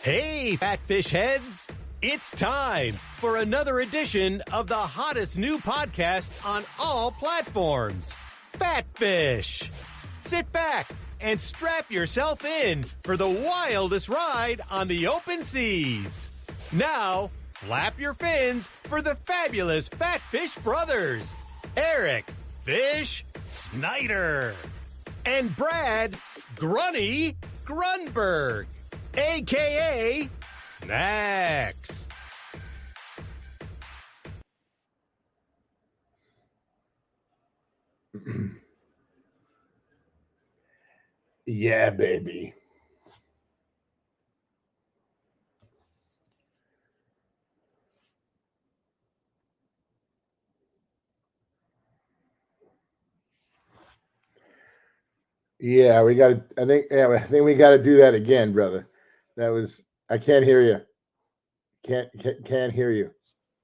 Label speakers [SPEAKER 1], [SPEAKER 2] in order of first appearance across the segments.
[SPEAKER 1] Hey, fat fish heads! It's time for another edition of the hottest new podcast on all platforms, Fat Fish. Sit back and strap yourself in for the wildest ride on the open seas. Now, flap your fins for the fabulous Fat Fish brothers, Eric Fish Snyder and Brad Grunny Grunberg, a.k.a. Snacks.
[SPEAKER 2] Yeah, baby. Yeah, we got to. I think we got to do that again, brother. I can't hear you. Can't hear you.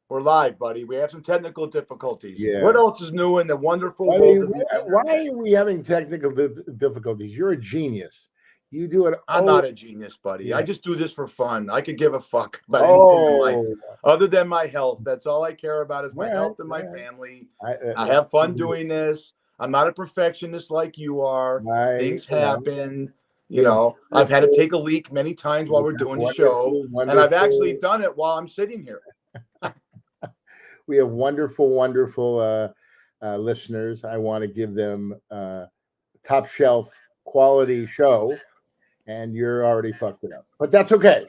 [SPEAKER 3] We're live, buddy. We have some technical difficulties.
[SPEAKER 2] Yeah.
[SPEAKER 3] What else is new in the wonderful world of the internet?
[SPEAKER 2] Why are we having technical difficulties? You're a genius. You do it.
[SPEAKER 3] I'm not a genius, buddy.
[SPEAKER 2] Yeah.
[SPEAKER 3] I just do this for fun. I could give a fuck about anything in life other than my health. That's all I care about is my health and my family. I have fun doing this. I'm not a perfectionist like you are. Things happen. You know, I've had to take a leak many times while we're doing the show, and I've actually done it while I'm sitting here.
[SPEAKER 2] We have wonderful listeners. I want to give them top shelf quality show, and you're already fucked it up. But that's okay.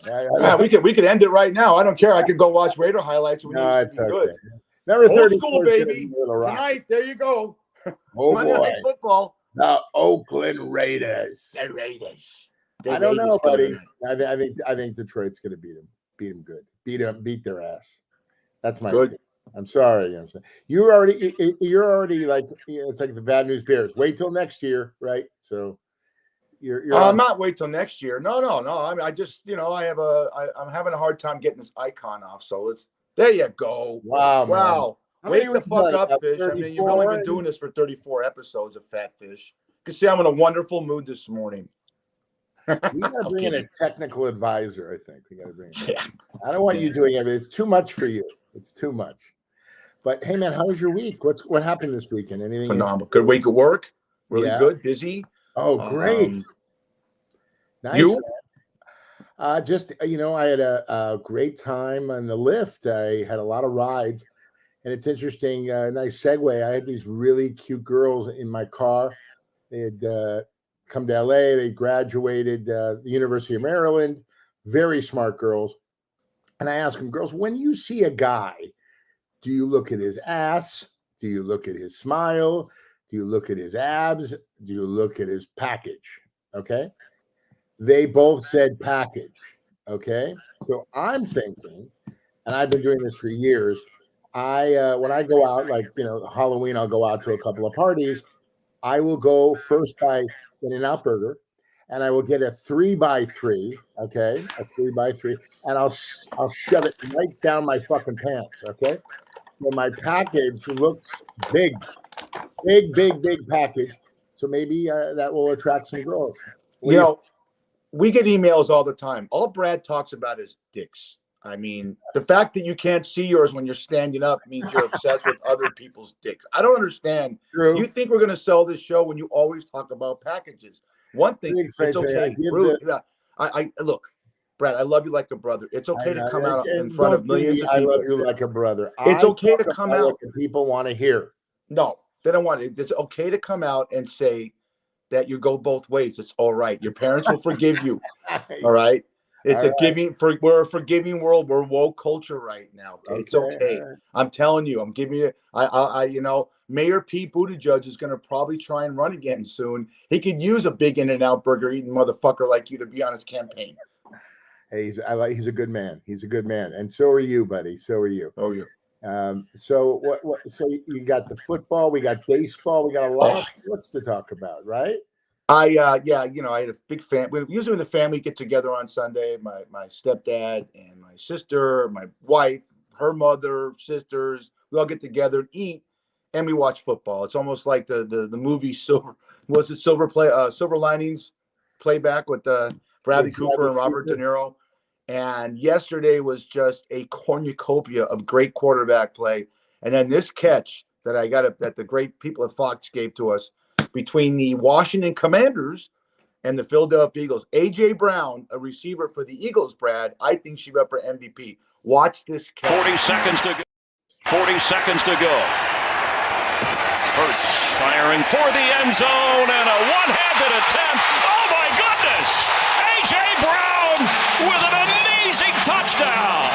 [SPEAKER 3] We could end it right now. I don't care. I could go watch Raider highlights.
[SPEAKER 2] No, it's okay.
[SPEAKER 3] Good.
[SPEAKER 2] Number 30,
[SPEAKER 3] old school, baby. Tonight, there you go.
[SPEAKER 2] Oh
[SPEAKER 3] Monday
[SPEAKER 2] boy,
[SPEAKER 3] Night Football.
[SPEAKER 2] the Oakland Raiders.
[SPEAKER 3] The Raiders.
[SPEAKER 2] I don't know, buddy. I think Detroit's going to beat them good. Beat their ass. That's my
[SPEAKER 3] good.
[SPEAKER 2] Opinion. I'm sorry. You're already like, it's like the bad news bears. Wait till next year, right? So you're
[SPEAKER 3] I'm not wait till next year. No. I just, I'm having a hard time getting this icon off. So there you go.
[SPEAKER 2] Wow.
[SPEAKER 3] Wake the fuck up, Fish. 34? I mean, you've only been doing this for 34 episodes of Fat Fish. You can see I'm in a wonderful mood this morning.
[SPEAKER 2] We got to bring in a technical advisor, I think. We got to bring in.
[SPEAKER 3] Yeah.
[SPEAKER 2] I don't want you doing it. It's too much for you. It's too much. But hey, man, how was your week? What happened this weekend? Anything?
[SPEAKER 3] Phenomenal. Good week at work. Really good. Busy.
[SPEAKER 2] Oh, great. Nice.
[SPEAKER 3] You?
[SPEAKER 2] I had a great time on the lift. I had a lot of rides, and it's interesting. Nice segue. I had these really cute girls in my car. They had come to LA. They graduated the University of Maryland. Very smart girls. And I asked them, girls, when you see a guy, do you look at his ass? Do you look at his smile? Do you look at his abs? Do you look at his package? Okay. They both said package. Okay. So I'm thinking, and I've been doing this for years. When I go out, like, Halloween, I'll go out to a couple of parties. I will go first by In-N-Out Burger, and I will get a 3x3. Okay. A 3x3. And I'll shove it right down my fucking pants. Okay. So my package looks big package. So maybe that will attract some girls.
[SPEAKER 3] We get emails all the time. All Brad talks about is dicks. I mean, the fact that you can't see yours when you're standing up means you're obsessed with other people's dicks. I don't understand.
[SPEAKER 2] True.
[SPEAKER 3] You think we're going to sell this show when you always talk about packages? One thing, it's okay. Look, Brad, I love you like a brother. It's okay to come out in front of millions of people.
[SPEAKER 2] I love you like a brother.
[SPEAKER 3] It's okay to come out.
[SPEAKER 2] What people want to hear.
[SPEAKER 3] No, they don't want it. It's okay to come out and say that you go both ways. It's all right. Your parents will forgive you. All right. We're a forgiving world. We're woke culture right now. Okay? It's okay. I'm telling you. I'm giving you. Mayor Pete Buttigieg is going to probably try and run again soon. He could use a big In-N-Out burger eating motherfucker like you to be on his campaign.
[SPEAKER 2] Hey, he's a good man. He's a good man, and so are you, buddy. So are you.
[SPEAKER 3] Oh, yeah.
[SPEAKER 2] So what? So you got the football, we got baseball, we got a lot of sports to talk about, right?
[SPEAKER 3] I had a big family. Usually when the family get together on Sunday, my stepdad and my sister, my wife, her mother, sisters, we all get together and eat, and we watch football. It's almost like the movie Silver Linings Playback with Bradley Cooper and Robert De Niro. And yesterday was just a cornucopia of great quarterback play. And then this catch that the great people at Fox gave to us between the Washington Commanders and the Philadelphia Eagles. A.J. Brown, a receiver for the Eagles, Brad, I think she's up for MVP. Watch this catch.
[SPEAKER 4] 40 seconds to go. 40 seconds to go. Hurts firing for the end zone and a one-handed attempt. Oh, my goodness! A.J. Brown with an amazing touchdown.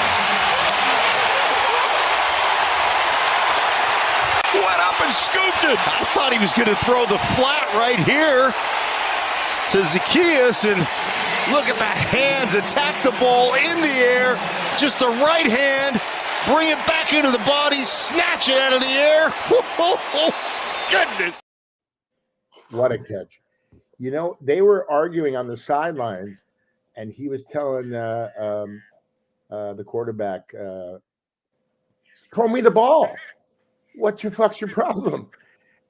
[SPEAKER 4] Went up and scooped it.
[SPEAKER 5] I thought he was going to throw the flat right here to Zacchaeus, and look at the hands, attack the ball in the air, just the right hand, bring it back into the body, snatch it out of the air. Goodness.
[SPEAKER 2] What a catch. You know, they were arguing on the sidelines, and he was telling the quarterback, throw me the ball. What your fuck's your problem?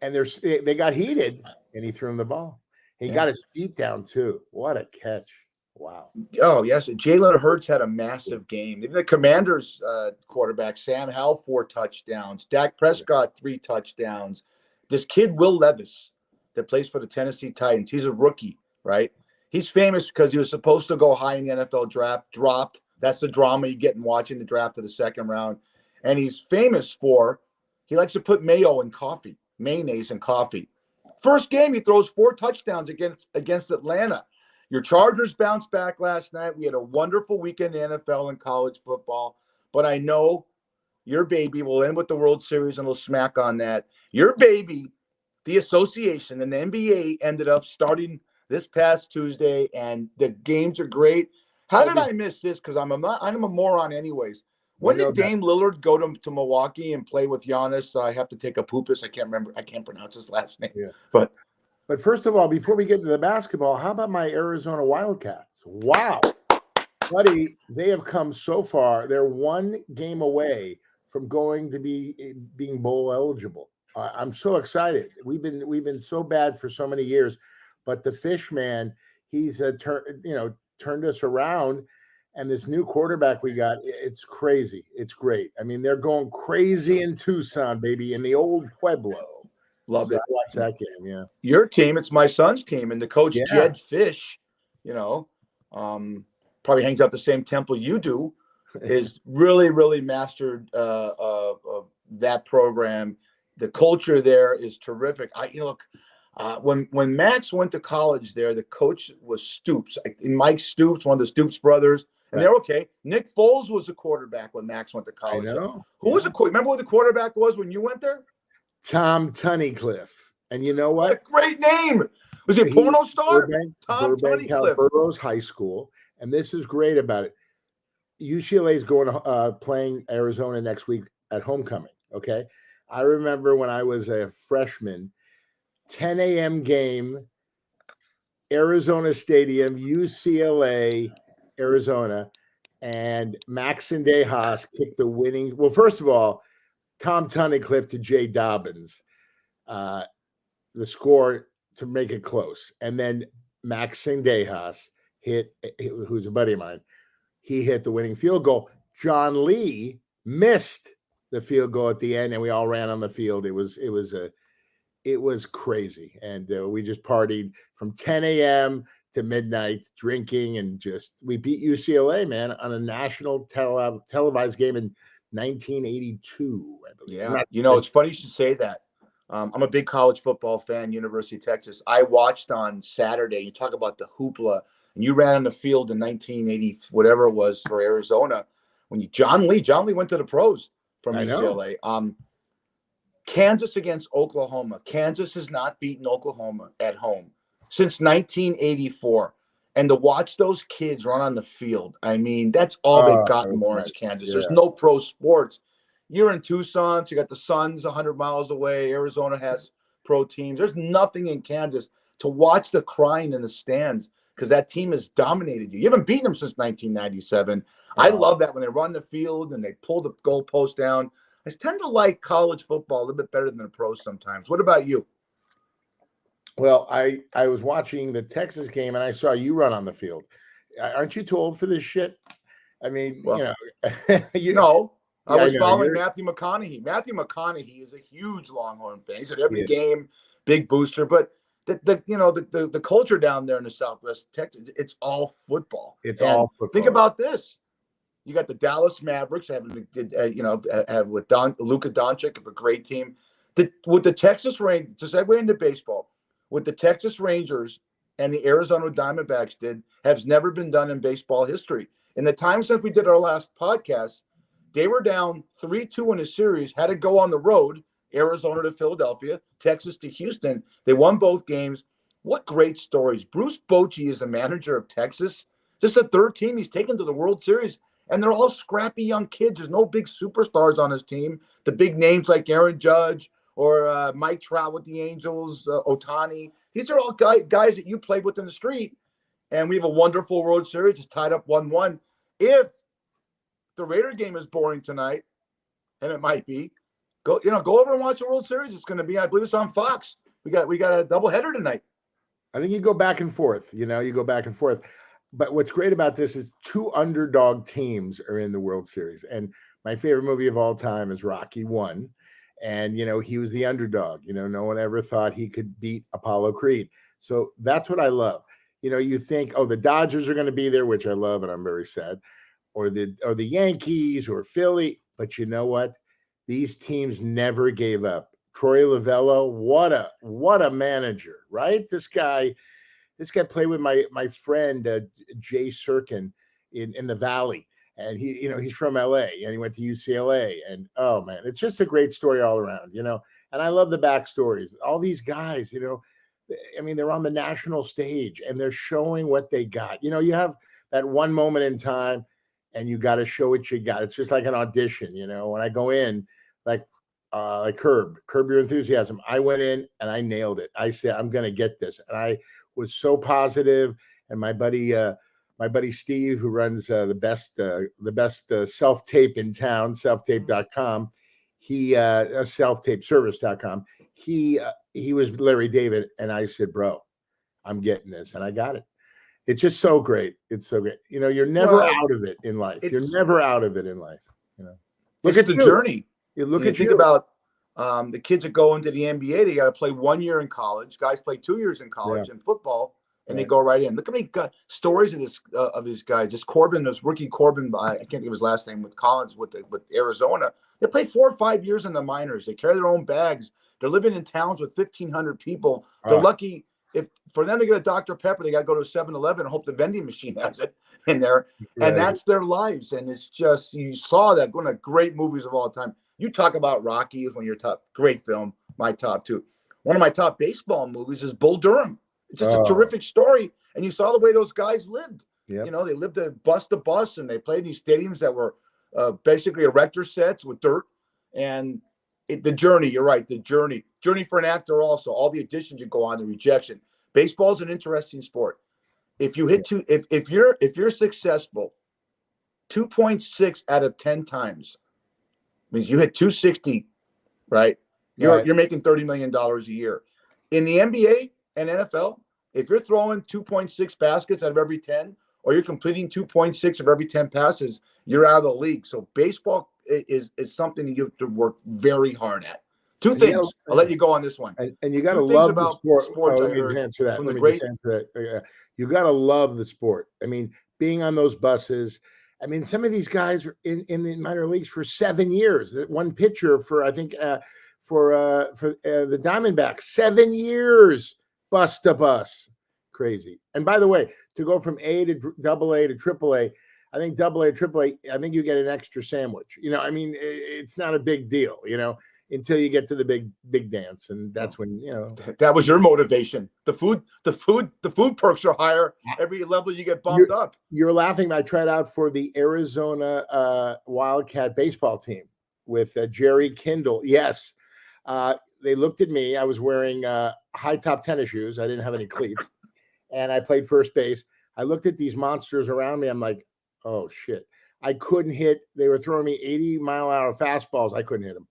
[SPEAKER 2] And they got heated, and he threw him the ball. He got his feet down, too. What a catch. Wow.
[SPEAKER 3] Oh, yes. Jalen Hurts had a massive game. Even the Commanders quarterback, Sam Howell, 4 touchdowns. Dak Prescott, 3 touchdowns. This kid, Will Levis, that plays for the Tennessee Titans, he's a rookie, right? He's famous because he was supposed to go high in the NFL draft, dropped. That's the drama you get in watching the draft of the second round. And he's famous for, he likes to put mayonnaise in coffee. First game, he throws 4 touchdowns against Atlanta. Your Chargers bounced back last night. We had a wonderful weekend in NFL and college football. But I know your baby will end with the World Series, and we'll smack on that. Your baby, the association and the NBA ended up starting this past Tuesday, and the games are great. How did I miss this? Because I'm a moron anyways. When did Dame Lillard go to Milwaukee and play with Giannis? I have to take a poopus. I can't remember. I can't pronounce his last name.
[SPEAKER 2] Yeah.
[SPEAKER 3] But
[SPEAKER 2] first of all, before we get to the basketball, how about my Arizona Wildcats? Wow. Buddy, they have come so far. They're 1 game away from going to being bowl eligible. I'm so excited. We've been so bad for so many years, but the fish man, he's turned us around. And this new quarterback we got, it's crazy. It's great. I mean, they're going crazy in Tucson, baby, in the old Pueblo.
[SPEAKER 3] Love it.
[SPEAKER 2] Watch that game, yeah.
[SPEAKER 3] Your team, it's my son's team, and the coach, Jed Fish, probably hangs out the same temple you do, is really, really mastered that program. The culture there is terrific. When Max went to college there, the coach was Stoops. Mike Stoops, one of the Stoops brothers. And they're okay. Nick Foles was the quarterback when Max went to college.
[SPEAKER 2] I know.
[SPEAKER 3] Who was the quarterback? Remember who the quarterback was when you went there?
[SPEAKER 2] Tom Tunnicliffe. And you know what?
[SPEAKER 3] What a great name. Was he a porno star?
[SPEAKER 2] Tom Tunnicliffe. Burroughs High School. And this is great about it. UCLA is going playing Arizona next week at homecoming. Okay. I remember when I was a freshman, 10 a.m. game, Arizona Stadium, UCLA, Arizona, and Max Sendejas kicked the winning. Well, first of all, Tom Tunnicliffe to Jay Dobbins, the score to make it close. And then Max Sendejas who's a buddy of mine, he hit the winning field goal. John Lee missed the field goal at the end, and we all ran on the field. It was crazy. And we just partied from 10 a.m. to midnight, drinking, and we beat UCLA, man, on a national televised game in 1982, I believe.
[SPEAKER 3] Yeah, it's funny you should say that. I'm a big college football fan, University of Texas. I watched on Saturday. You talk about the hoopla, and you ran on the field in 1980, whatever it was, for Arizona. John Lee went to the pros from UCLA. Kansas against Oklahoma. Kansas has not beaten Oklahoma at home since 1984. And to watch those kids run on the field, I mean, that's all they've got in Lawrence, Kansas. Yeah. There's no pro sports. You're in Tucson, so you got the Suns 100 miles away. Arizona has pro teams. There's nothing in Kansas to watch the crying in the stands because that team has dominated you. You haven't beaten them since 1997. I love that when they run the field and they pull the goalpost down. I tend to like college football a little bit better than the pros sometimes. What about you?
[SPEAKER 2] Well, I was watching the Texas game and I saw you run on the field. Aren't you too old for this shit? I mean,
[SPEAKER 3] Well,
[SPEAKER 2] you,
[SPEAKER 3] no, I
[SPEAKER 2] yeah, I
[SPEAKER 3] was
[SPEAKER 2] know.
[SPEAKER 3] following Matthew McConaughey. Matthew McConaughey is a huge Longhorn fan. He's at every
[SPEAKER 2] Yes.
[SPEAKER 3] game, big booster. But the culture down there in the Southwest Texas, it's all football.
[SPEAKER 2] It's
[SPEAKER 3] And
[SPEAKER 2] all football.
[SPEAKER 3] think about this: you got the Dallas Mavericks having, have with Luka Doncic of a great team. With the Texas Rangers, to segue into baseball, what the Texas Rangers and the Arizona Diamondbacks did has never been done in baseball history. In the time since we did our last podcast, they were down 3-2 in a series, had to go on the road, Arizona to Philadelphia, Texas to Houston. They won both games. What great stories. Bruce Bochy is a manager of Texas. Just the third team he's taken to the World Series. And they're all scrappy young kids. There's no big superstars on his team. The big names like Aaron Judge or Mike Trout with the Angels, Ohtani. These are all guys that you played with in the street. And we have a wonderful World Series. It's tied up 1-1. If the Raider game is boring tonight, and it might be, go over and watch the World Series. It's going to be, I believe it's on Fox. We got a doubleheader tonight.
[SPEAKER 2] I think you go back and forth. You go back and forth. But what's great about this is two underdog teams are in the World Series. And my favorite movie of all time is Rocky 1. And, he was the underdog. No one ever thought he could beat Apollo Creed. So that's what I love. You think, the Dodgers are going to be there, which I love, and I'm very sad, or the Yankees or Philly. But you know what? These teams never gave up. Troy Lavello, what a manager, right? This guy played with my friend Jay Sirkin in the Valley, and he's from LA and he went to UCLA, and oh man, it's just a great story all around, And I love the backstories. All these guys, they're on the national stage and they're showing what they got. You have that one moment in time, and you got to show what you got. It's just like an audition, When I go in, like Curb Your Enthusiasm, I went in and I nailed it. I said, I'm going to get this, and I was so positive. And my buddy Steve, who runs the best self-tape in town, selftape.com, selftapeservice.com, he was Larry David, and I said, bro, I'm getting this, and I got it. It's just so great. It's so great. You're never out of it in life. You're never out of it in life.
[SPEAKER 3] Look at the journey.
[SPEAKER 2] Think
[SPEAKER 3] about the kids that go into the NBA. They got to play 1 year in college. Guys play 2 years in college in football, and they go right in. Look how many stories of these guys. This Corbin, this rookie Corbin, I can't think of his last name, with Collins with Arizona. They play 4 or 5 years in the minors. They carry their own bags. They're living in towns with 1,500 people. They're lucky. If for them to get a Dr. Pepper, they got to go to 7-Eleven and hope the vending machine has it in there. Right. And that's their lives. And it's just, you saw that, one of the great movies of all time. You talk about Rocky is one of your top, great film, my top two. One of my top baseball movies is Bull Durham. It's just a terrific story. And you saw the way those guys lived. Yep. They lived bus to bus, and they played in these stadiums that were basically erector sets with dirt. And the journey, you're right, the journey for an actor also, all the additions you go on, the rejection. Baseball is an interesting sport. If you hit if you're successful 2.6 out of 10 times, means you hit 260, right? You're making $30 million a year. In the NBA and NFL, if you're throwing 2.6 baskets out of every 10, or you're completing 2.6 of every 10 passes, you're out of the league. So baseball is something that you have to work very hard at. Two things. I'll let you go on this one.
[SPEAKER 2] And you got to love the sport.
[SPEAKER 3] Let me just answer
[SPEAKER 2] that. You got to love the sport. I mean, being on those buses. I mean, some of these guys are in the minor leagues for 7 years. That one pitcher for, I think, for the Diamondbacks, 7 years, bus to bus. Crazy. And by the way, to go from A to double A to triple A, I think double A, triple A, I think you get an extra sandwich. It's not a big deal, until you get to the big dance. And that's when,
[SPEAKER 3] That was your motivation. The food perks are higher. Every level you get bumped up.
[SPEAKER 2] You're laughing. I tried out for the Arizona Wildcat baseball team with Jerry Kindle. Yes. They looked at me. I was wearing high top tennis shoes. I didn't have any cleats. And I played first base. I looked at these monsters around me. I'm like, oh, shit. I couldn't hit. They were throwing me 80-mile-an-hour fastballs. I couldn't hit them.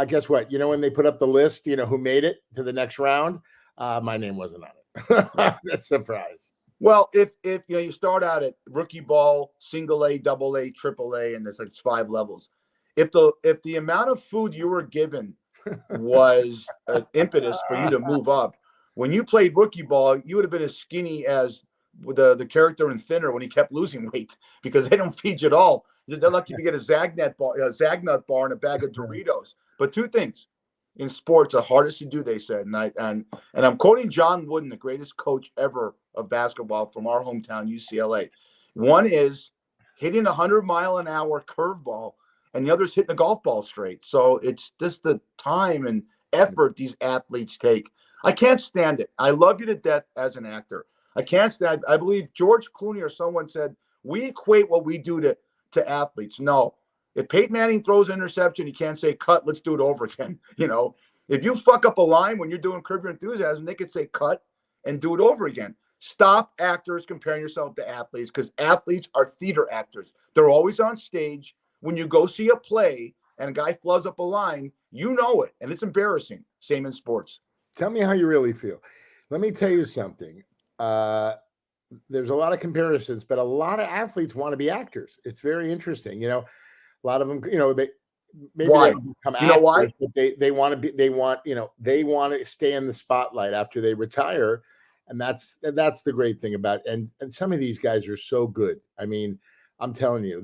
[SPEAKER 2] Guess what? When they put up the list, who made it to the next round, my name wasn't on it. That's a surprise.
[SPEAKER 3] Well, if you start out at rookie ball, single A, double A, triple A, and there's like 5 levels. If the amount of food you were given was an impetus for you to move up, when you played rookie ball, you would have been as skinny as the character in Thinner when he kept losing weight because they don't feed you at all. They're lucky to get a Zagnut bar and a bag of Doritos. But 2 things in sports are hardest to do, they said, and I'm quoting John Wooden, the greatest coach ever of basketball from our hometown, UCLA. One is hitting 100-mile-an-hour curveball, and the other is hitting a golf ball straight. So it's just the time and effort these athletes take. I can't stand it. I love you to death as an actor. I can't stand. I believe George Clooney or someone said we equate what we do to athletes. No. If Peyton Manning throws an interception, you can't say, cut, let's do it over again. If you fuck up a line when you're doing Curb Your Enthusiasm, they could say cut and do it over again. Stop actors comparing yourself to athletes because athletes are theater actors. They're always on stage. When you go see a play and a guy flubs up a line, you know it, and it's embarrassing. Same in sports.
[SPEAKER 2] Tell me how you really feel. Let me tell you something. There's a lot of comparisons, but a lot of athletes want to be actors. It's very interesting. A lot of them, they maybe
[SPEAKER 3] Why?
[SPEAKER 2] they don't become
[SPEAKER 3] You know why?
[SPEAKER 2] actors, but they want to stay in the spotlight after they retire. And that's the great thing about it. And some of these guys are so good. I mean, I'm telling you,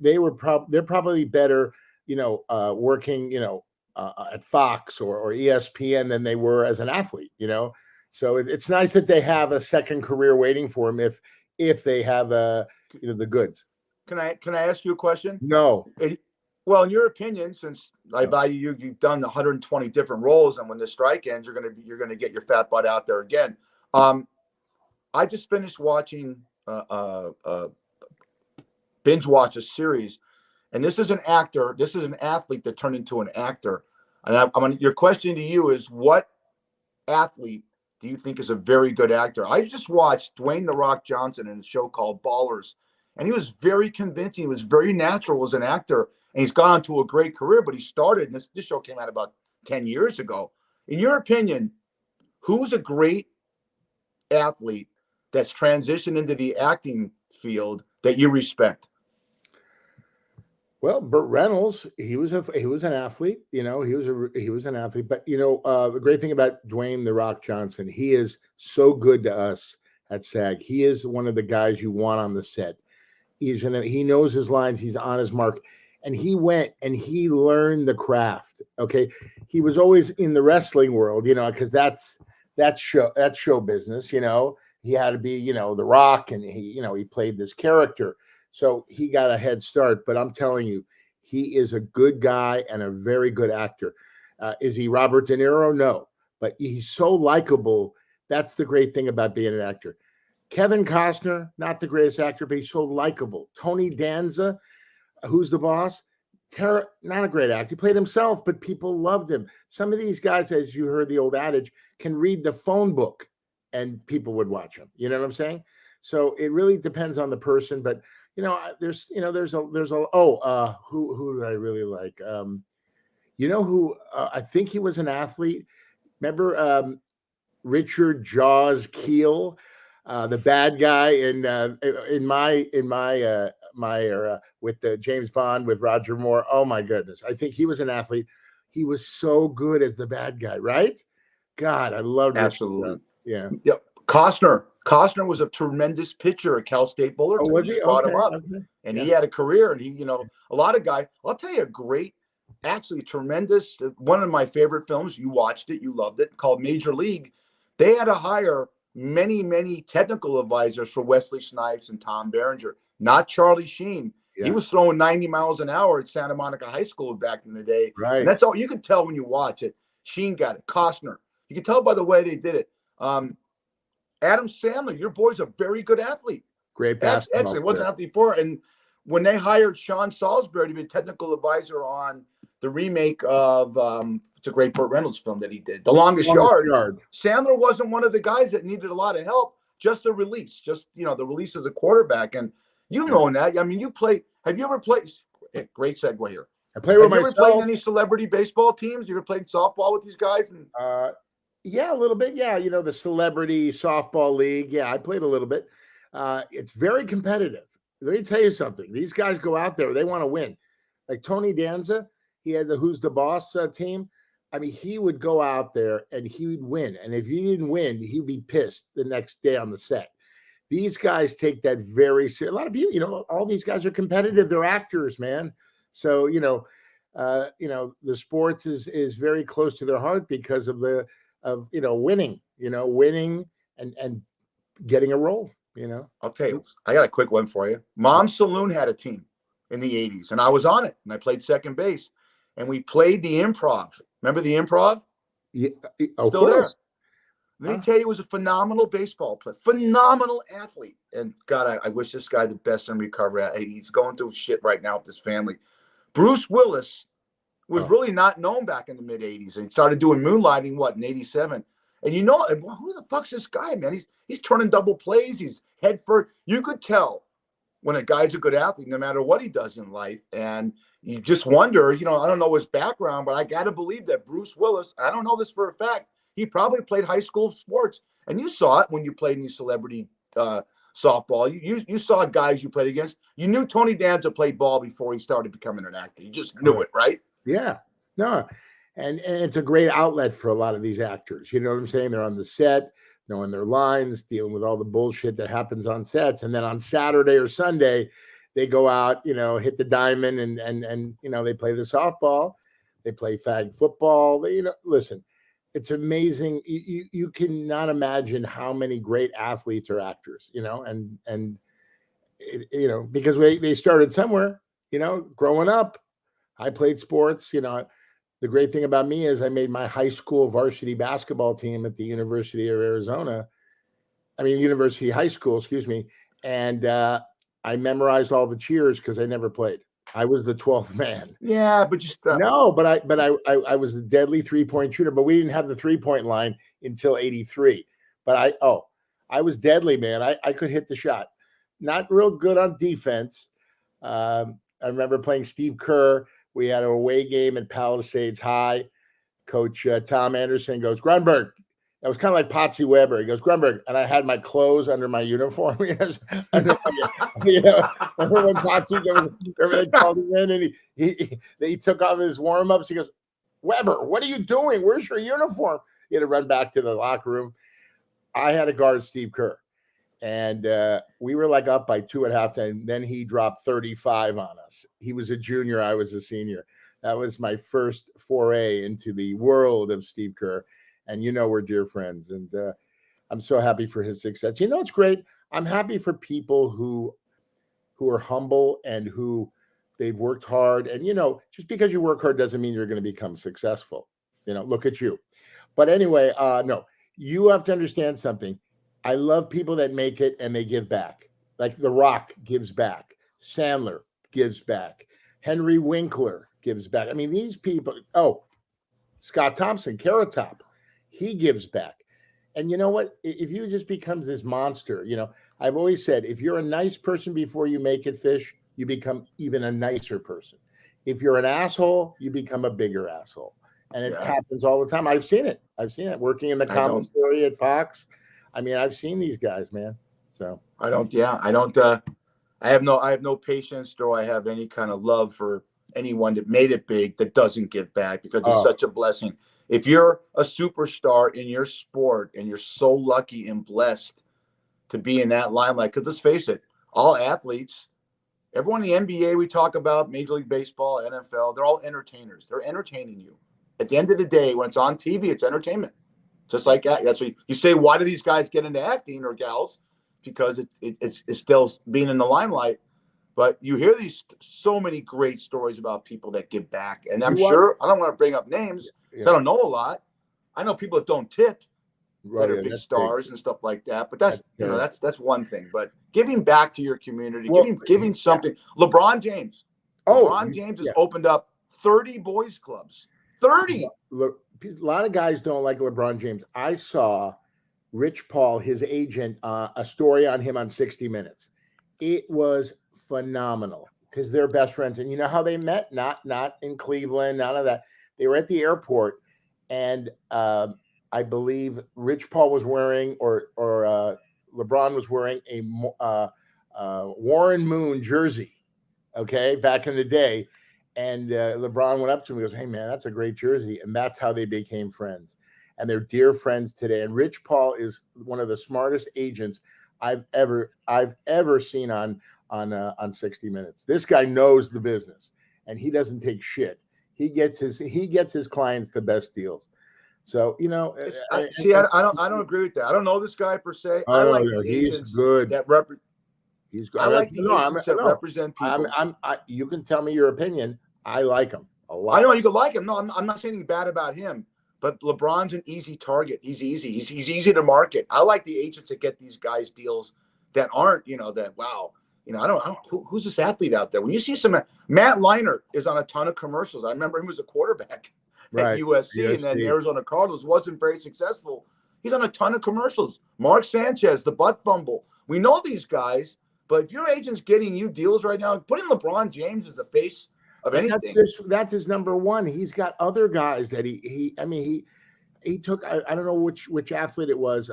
[SPEAKER 2] they're probably better, working, at Fox or ESPN than they were as an athlete, So it's nice that they have a second career waiting for them if they have the goods.
[SPEAKER 3] Can I ask you a question?
[SPEAKER 2] No.
[SPEAKER 3] Well, in your opinion, since I value you, you've done 120 different roles, and when the strike ends, you're gonna get your fat butt out there again. I just finished watching binge watch a series, and this is an actor. This is an athlete that turned into an actor. And your question to you is, what athlete do you think is a very good actor? I just watched Dwayne "The Rock" Johnson in a show called Ballers, and he was very convincing. He was very natural as an actor, and he's gone on to a great career. But he started, and this show came out about 10 years ago. In your opinion, who's a great athlete that's transitioned into the acting field that you respect?
[SPEAKER 2] Well, Burt Reynolds, he was an athlete, he was an athlete. But the great thing about Dwayne "The Rock" Johnson, he is so good to us at SAG. He is one of the guys you want on the set. He knows his lines. He's on his mark, and he went and he learned the craft. Okay, he was always in the wrestling world, because that's show business. He had to be, The Rock, and he played this character. So he got a head start, but I'm telling you, he is a good guy and a very good actor. Is he Robert De Niro? No, but he's so likable. That's the great thing about being an actor. Kevin Costner, not the greatest actor, but he's so likable. Tony Danza, who's the boss? Not a great actor. He played himself, but people loved him. Some of these guys, as you heard the old adage, can read the phone book and people would watch him. You know what I'm saying? So it really depends on the person, but who do I really like? I think he was an athlete. Remember Richard Jaws Keel, the bad guy in my era with the James Bond with Roger Moore. Oh my goodness. I think he was an athlete. He was so good as the bad guy, right? God, I love
[SPEAKER 3] Absolutely.
[SPEAKER 2] Yeah.
[SPEAKER 3] Yep. Costner was a tremendous pitcher at Cal State Fullerton.
[SPEAKER 2] Oh, was he?
[SPEAKER 3] Brought him up.
[SPEAKER 2] Okay.
[SPEAKER 3] And he had a career, and he, a lot of guys. I'll tell you tremendous. One of my favorite films. You watched it, you loved it, called Major League. They had to hire many, many technical advisors for Wesley Snipes and Tom Berenger, not Charlie Sheen. Yeah. He was throwing 90 miles an hour at Santa Monica High School back in the day.
[SPEAKER 2] Right.
[SPEAKER 3] And that's all you can tell when you watch it. Sheen got it. Costner. You can tell by the way they did it. Adam Sandler, your boy's a very good athlete.
[SPEAKER 2] Great basketball.
[SPEAKER 3] Excellent. Wasn't out before. And when they hired Sean Salisbury to be a technical advisor on the remake of it's a great Burt Reynolds film that he did, The Longest Yard. Sandler wasn't one of the guys that needed a lot of help, just the release, the release as a quarterback. And you know that. I mean, have you ever played? Great segue here.
[SPEAKER 2] I play with myself.
[SPEAKER 3] Have you ever played any celebrity baseball teams? You ever played softball with these guys?
[SPEAKER 2] Yeah, a little bit. Yeah, the celebrity softball league. Yeah, I played a little bit. It's very competitive. Let me tell you something. These guys go out there, they want to win. Like Tony Danza, he had the Who's the Boss team. I mean, he would go out there and he would win. And if you didn't win, he'd be pissed the next day on the set. These guys take that very serious. A lot of people, all these guys are competitive. They're actors, man. So, the sports is very close to their heart because of winning, winning and getting a role,
[SPEAKER 3] I'll tell you, I got a quick one for you. Mom's Saloon had a team in the 80s, and I was on it, and I played second base, and we played the Improv. Remember the Improv?
[SPEAKER 2] Yeah, of
[SPEAKER 3] Still there.
[SPEAKER 2] course.
[SPEAKER 3] Let me tell you, he was a phenomenal baseball player, phenomenal athlete. And God, I wish this guy the best in recovery. He's going through shit right now with his family. Bruce Willis was really not known back in the mid 80s, and he started doing moonlighting in 87. And who the fuck's this guy, man? He's turning double plays. He's head first. You could tell when a guy's a good athlete, no matter what he does in life. And you just wonder, I don't know his background, but I got to believe that Bruce Willis, I don't know this for a fact, he probably played high school sports. And you saw it when you played in these celebrity softball. You saw guys you played against. You knew Tony Danza played ball before he started becoming an actor. You just knew it, right?
[SPEAKER 2] Yeah. No. And it's a great outlet for a lot of these actors. You know what I'm saying? They're on the set, knowing their lines, dealing with all the bullshit that happens on sets. And then on Saturday or Sunday, they go out, hit the diamond and they play the softball. They play flag football. Listen, it's amazing. You cannot imagine how many great athletes are actors, because they started somewhere, growing up. I played sports, The great thing about me is I made my high school varsity basketball team at the University High School, excuse me. And I memorized all the cheers because I never played. I was the 12th man.
[SPEAKER 3] Yeah, but just
[SPEAKER 2] no, but I was a deadly 3-point shooter, but we didn't have the 3-point line until 83. But I was deadly, man. I could hit the shot. Not real good on defense. I remember playing Steve Kerr. We had an away game at Palisades High. Coach Tom Anderson goes, Grunberg. That was kind of like Potsy Weber. He goes, Grunberg. And I had my clothes under my uniform. Remember when Potsy goes, remember they called him in and he took off his warm-ups. He goes, Weber, what are you doing? Where's your uniform? He had to run back to the locker room. I had to guard Steve Kerr. And we were like up by 2 at halftime. Then he dropped 35 on us. He was a junior. I was a senior. That was my first foray into the world of Steve Kerr. And we're dear friends. And I'm so happy for his success. It's great. I'm happy for people who are humble and who they've worked hard. And, just because you work hard doesn't mean you're going to become successful. Look at you. But anyway, no, you have to understand something. I love people that make it and they give back. Like The Rock gives back. Sandler gives back. Henry Winkler gives back. I mean, these people, Scott Thompson, Carrot Top, he gives back. And you know what? If you just becomes this monster, I've always said, if you're a nice person before you make it, Fish, you become even a nicer person. If you're an asshole, you become a bigger asshole. And it happens all the time. I've seen it working in the commissary at Fox. I mean, I've seen these guys, man. So
[SPEAKER 3] I have no patience, or I have any kind of love for anyone that made it big that doesn't give back, because it's such a blessing. If you're a superstar in your sport and you're so lucky and blessed to be in that limelight, because let's face it, all athletes, everyone in the NBA we talk about, Major League Baseball, NFL, they're all entertainers. They're entertaining you. At the end of the day, when it's on TV, it's entertainment. Just like that. That's what you say. Why do these guys get into acting, or gals? Because it's still being in the limelight. But you hear these so many great stories about people that give back. And I'm sure, I don't want to bring up names, because I don't know a lot. I know people that don't tip, that are big stars and stuff like that. But that's one thing. But giving back to your community, giving something. LeBron James. LeBron James has opened up 30 boys clubs. 30.
[SPEAKER 2] Look, a lot of guys don't like LeBron James. I saw Rich Paul, his agent, a story on him on 60 Minutes. It was phenomenal because they're best friends. And you know how they met? Not in Cleveland, none of that. They were at the airport, and I believe Rich Paul was wearing, or LeBron was wearing a Warren Moon jersey, okay, back in the day. And LeBron went up to him and goes, "Hey, man, that's a great jersey." And that's how they became friends. And they're dear friends today. And Rich Paul is one of the smartest agents I've ever seen on 60 Minutes. This guy knows the business, and he doesn't take shit. He gets his clients the best deals. So, you know,
[SPEAKER 3] I don't agree with that. I don't know this guy per se.
[SPEAKER 2] Oh,
[SPEAKER 3] I like
[SPEAKER 2] no,
[SPEAKER 3] the
[SPEAKER 2] he's
[SPEAKER 3] agents
[SPEAKER 2] good.
[SPEAKER 3] that
[SPEAKER 2] He's good.
[SPEAKER 3] I like the agents that represent people.
[SPEAKER 2] You can tell me your opinion. I like him a lot.
[SPEAKER 3] I know you could like him. No, I'm not saying anything bad about him. But LeBron's an easy target. He's easy. He's easy to market. I like the agents that get these guys deals that aren't, wow. I don't who's this athlete out there? When you see Matt Leinart is on a ton of commercials. I remember him as a quarterback at USC, and then Arizona Cardinals wasn't very successful. He's on a ton of commercials. Mark Sanchez, the butt fumble. We know these guys, but if your agent's getting you deals right now, putting LeBron James as the face of anything.
[SPEAKER 2] That's his number one. He's got other guys that he took. I don't know which athlete it was.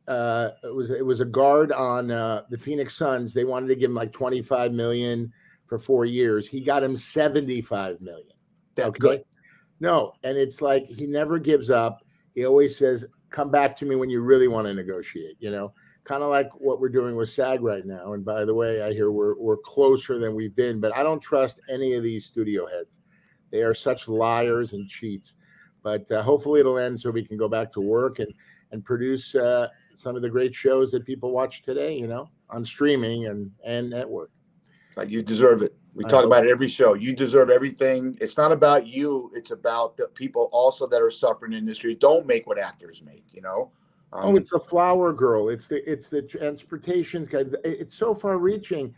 [SPEAKER 2] It was a guard on the Phoenix Suns. They wanted to give him like $25 million for 4 years. He got him $75 million.
[SPEAKER 3] That's good.
[SPEAKER 2] No, and it's like he never gives up. He always says, "Come back to me when you really want to negotiate." Kind of like what we're doing with SAG right now. And by the way, I hear we're closer than we've been, but I don't trust any of these studio heads. They are such liars and cheats. But hopefully it'll end so we can go back to work and produce some of the great shows that people watch today, on streaming and network.
[SPEAKER 3] You deserve it. We talk about it every show. You deserve everything. It's not about you. It's about the people also that are suffering in the industry. Don't make what actors make,
[SPEAKER 2] it's the flower girl. It's the transportation guy. It's so far reaching.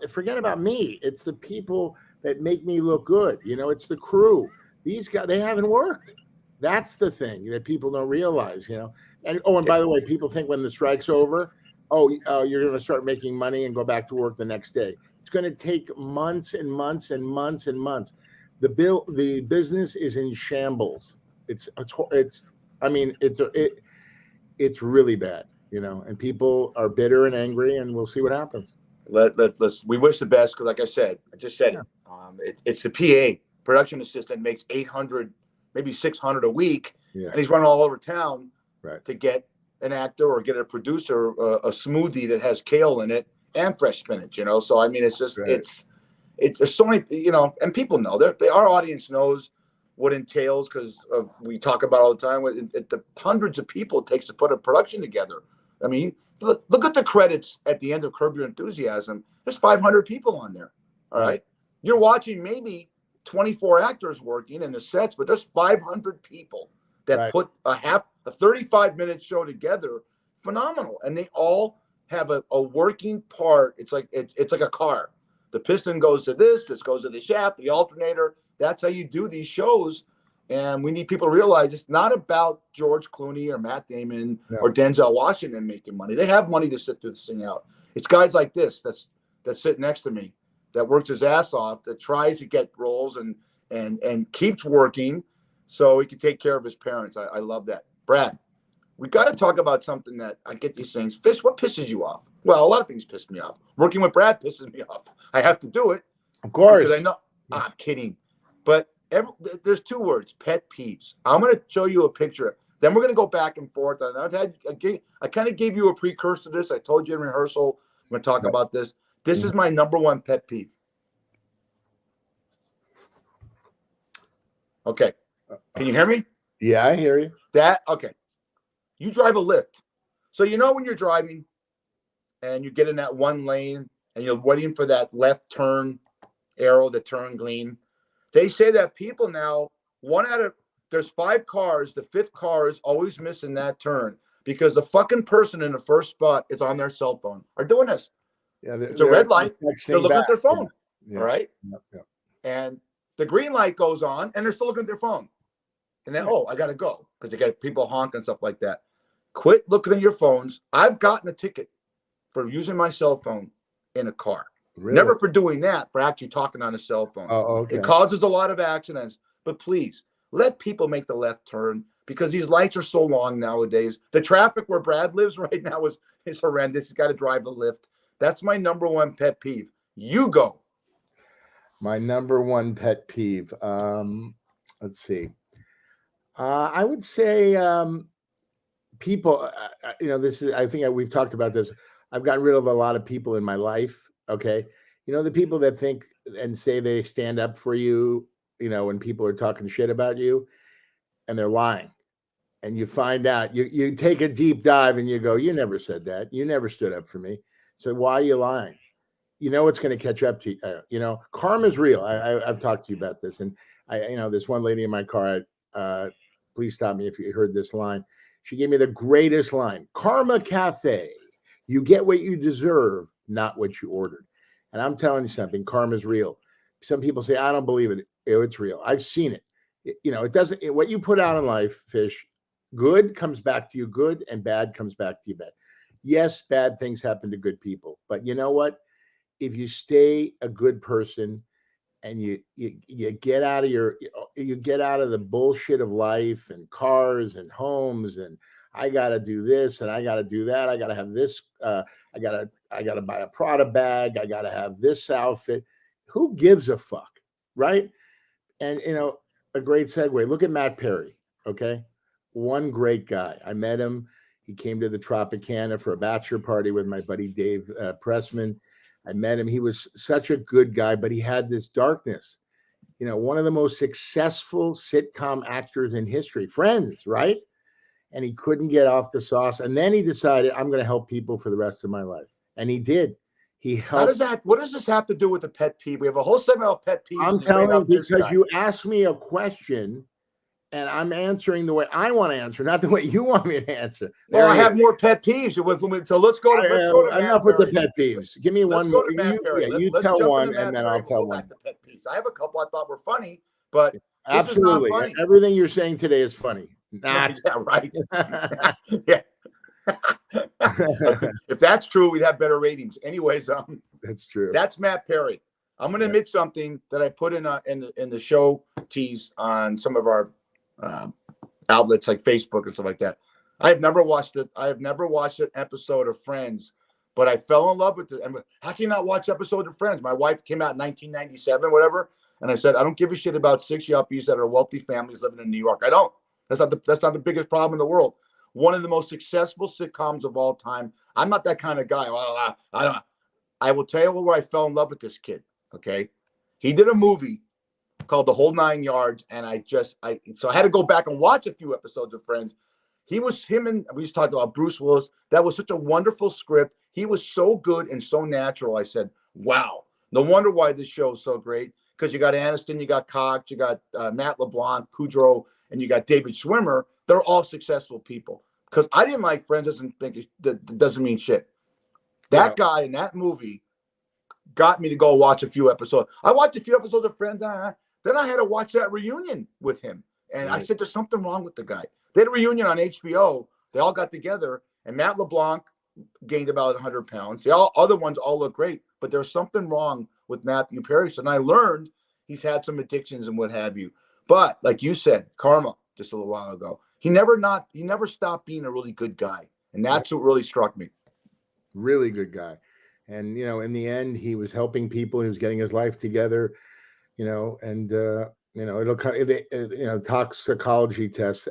[SPEAKER 2] Forget about me. It's the people that make me look good. It's the crew. These guys, they haven't worked. That's the thing that people don't realize, And by the way, people think when the strike's over, you're going to start making money and go back to work the next day. It's going to take months and months and months and months. The business is in shambles. It's really bad, and people are bitter and angry, and we'll see what happens.
[SPEAKER 3] We wish the best, because like I said, it's the PA production assistant makes 800, maybe 600 a week, and he's running all over town to get an actor or get a producer a smoothie that has kale in it and fresh spinach. So I mean, it's just it's there's so many, and people know our audience knows what entails, because we talk about all the time the hundreds of people it takes to put a production together. I mean, look at the credits at the end of Curb Your Enthusiasm. There's 500 people on there. All right. You're watching maybe 24 actors working in the sets, but there's 500 people that put a 35-minute show together. Phenomenal. And they all have a working part. It's like a car. The piston goes to this goes to the shaft, the alternator. That's how you do these shows. And we need people to realize it's not about George Clooney or Matt Damon or Denzel Washington making money. They have money to sit through this thing out. It's guys like this that's sitting next to me that works his ass off, that tries to get roles and keeps working so he can take care of his parents. I love that. Brad, we got to talk about something that I get these things. Fish, what pisses you off? Well, a lot of things piss me off. Working with Brad pisses me off. I have to do it.
[SPEAKER 2] Of course.
[SPEAKER 3] Because I know. I'm kidding. But there's two words, pet peeves. I'm going to show you a picture. Then we're going to go back and forth. I kind of gave you a precursor to this. I told you in rehearsal, I'm going to talk about this. This is my number one pet peeve. Okay. Can you hear me?
[SPEAKER 2] Yeah, I hear you.
[SPEAKER 3] Okay. You drive a lift. So when you're driving and you get in that one lane and you're waiting for that left turn arrow to turn green. They say that people now, there's 5 cars, the 5th car is always missing that turn because the fucking person in the first spot is on their cell phone. Are doing this. Yeah, it's a red light. They're looking at their phone. Yeah. All right. Yeah. And the green light goes on and they're still looking at their phone. And then, I got to go because they got people honking and stuff like that. Quit looking at your phones. I've gotten a ticket for using my cell phone in a car. Really? Never for doing that, for actually talking on a cell phone. Oh, okay. It causes a lot of accidents. But please, let people make the left turn. because these lights are so long nowadays. The traffic where Brad lives right now is horrendous. He's got to drive the lift. That's my number one pet peeve. You go.
[SPEAKER 2] My number one pet peeve. Let's see. I would say people. This is. I think we've talked about this. I've gotten rid of a lot of people in my life. Okay, the people that think and say they stand up for you. When people are talking shit about you, and they're lying, and you find out. You take a deep dive and you go, you never said that. You never stood up for me. So why are you lying? It's going to catch up to you. Karma's real. I've talked to you about this, and this one lady in my car. Please stop me if you heard this line. She gave me the greatest line: Karma Cafe. You get what you deserve, not what you ordered. And I'm telling you something. Karma's real. Some people say I don't believe it. It's real. I've seen it. It doesn't. What you put out in life, Fish, good comes back to you good, and bad comes back to you bad. Yes, bad things happen to good people, but you know what? If you stay a good person and you get out of the bullshit of life and cars and homes and I got to do this and I got to do that. I got to have this. I got to buy a Prada bag. I got to have this outfit. Who gives a fuck? Right. And, a great segue. Look at Matt Perry. Okay. One great guy. I met him. He came to the Tropicana for a bachelor party with my buddy Dave Pressman. I met him. He was such a good guy, but he had this darkness. One of the most successful sitcom actors in history, Friends, right? And he couldn't get off the sauce. And then he decided, I'm going to help people for the rest of my life. And he did. He helped.
[SPEAKER 3] What does this have to do with the pet peeve? We have a whole segment of pet peeves.
[SPEAKER 2] I'm telling you, because you asked me a question and I'm answering the way I want to answer, not the way you want me to answer.
[SPEAKER 3] Well, I have more pet peeves. So let's go to
[SPEAKER 2] enough with the pet peeves. Give me one more. You tell one, and then I'll tell one.
[SPEAKER 3] Pet peeves. I have a couple I thought were funny, but
[SPEAKER 2] absolutely,
[SPEAKER 3] funny.
[SPEAKER 2] Everything you're saying today is funny. Not
[SPEAKER 3] yeah, right. Yeah. If that's true, we'd have better ratings. Anyways,
[SPEAKER 2] that's true.
[SPEAKER 3] That's Matt Perry. I'm going to admit something that I put in the show tease on some of our outlets like Facebook and stuff like that. I have never watched it. I have never watched an episode of Friends, but I fell in love with it. And how can you not watch episodes of Friends? My wife came out in 1997, whatever, and I said I don't give a shit about 6 yuppies that are wealthy families living in New York. I don't. That's not the biggest problem in the world. One of the most successful sitcoms of all time. I'm not that kind of guy. Well, I will tell you where I fell in love with this kid. Okay, he did a movie called The Whole Nine Yards, and so I had to go back and watch a few episodes of Friends. We just talked about Bruce Willis. That was such a wonderful script. He was so good and so natural. I said, wow, no wonder why this show is so great, because you got Aniston, you got Cox, you got Matt LeBlanc, Kudrow, and you got David Schwimmer. They're all successful people. Because I didn't like Friends doesn't mean shit. That guy in that movie got me to go watch a few episodes. I watched a few episodes of Friends. Then I had to watch that reunion with him. And I said, there's something wrong with the guy. They had a reunion on HBO. They all got together. And Matt LeBlanc gained about 100 pounds. The other ones all look great. But there's something wrong with Matthew Perry. And I learned he's had some addictions and what have you. But like you said, karma, just a little while ago. He never stopped being a really good guy. And that's what really struck me.
[SPEAKER 2] Really good guy. And, in the end, he was helping people. He was getting his life together, and, it'll come, toxicology tests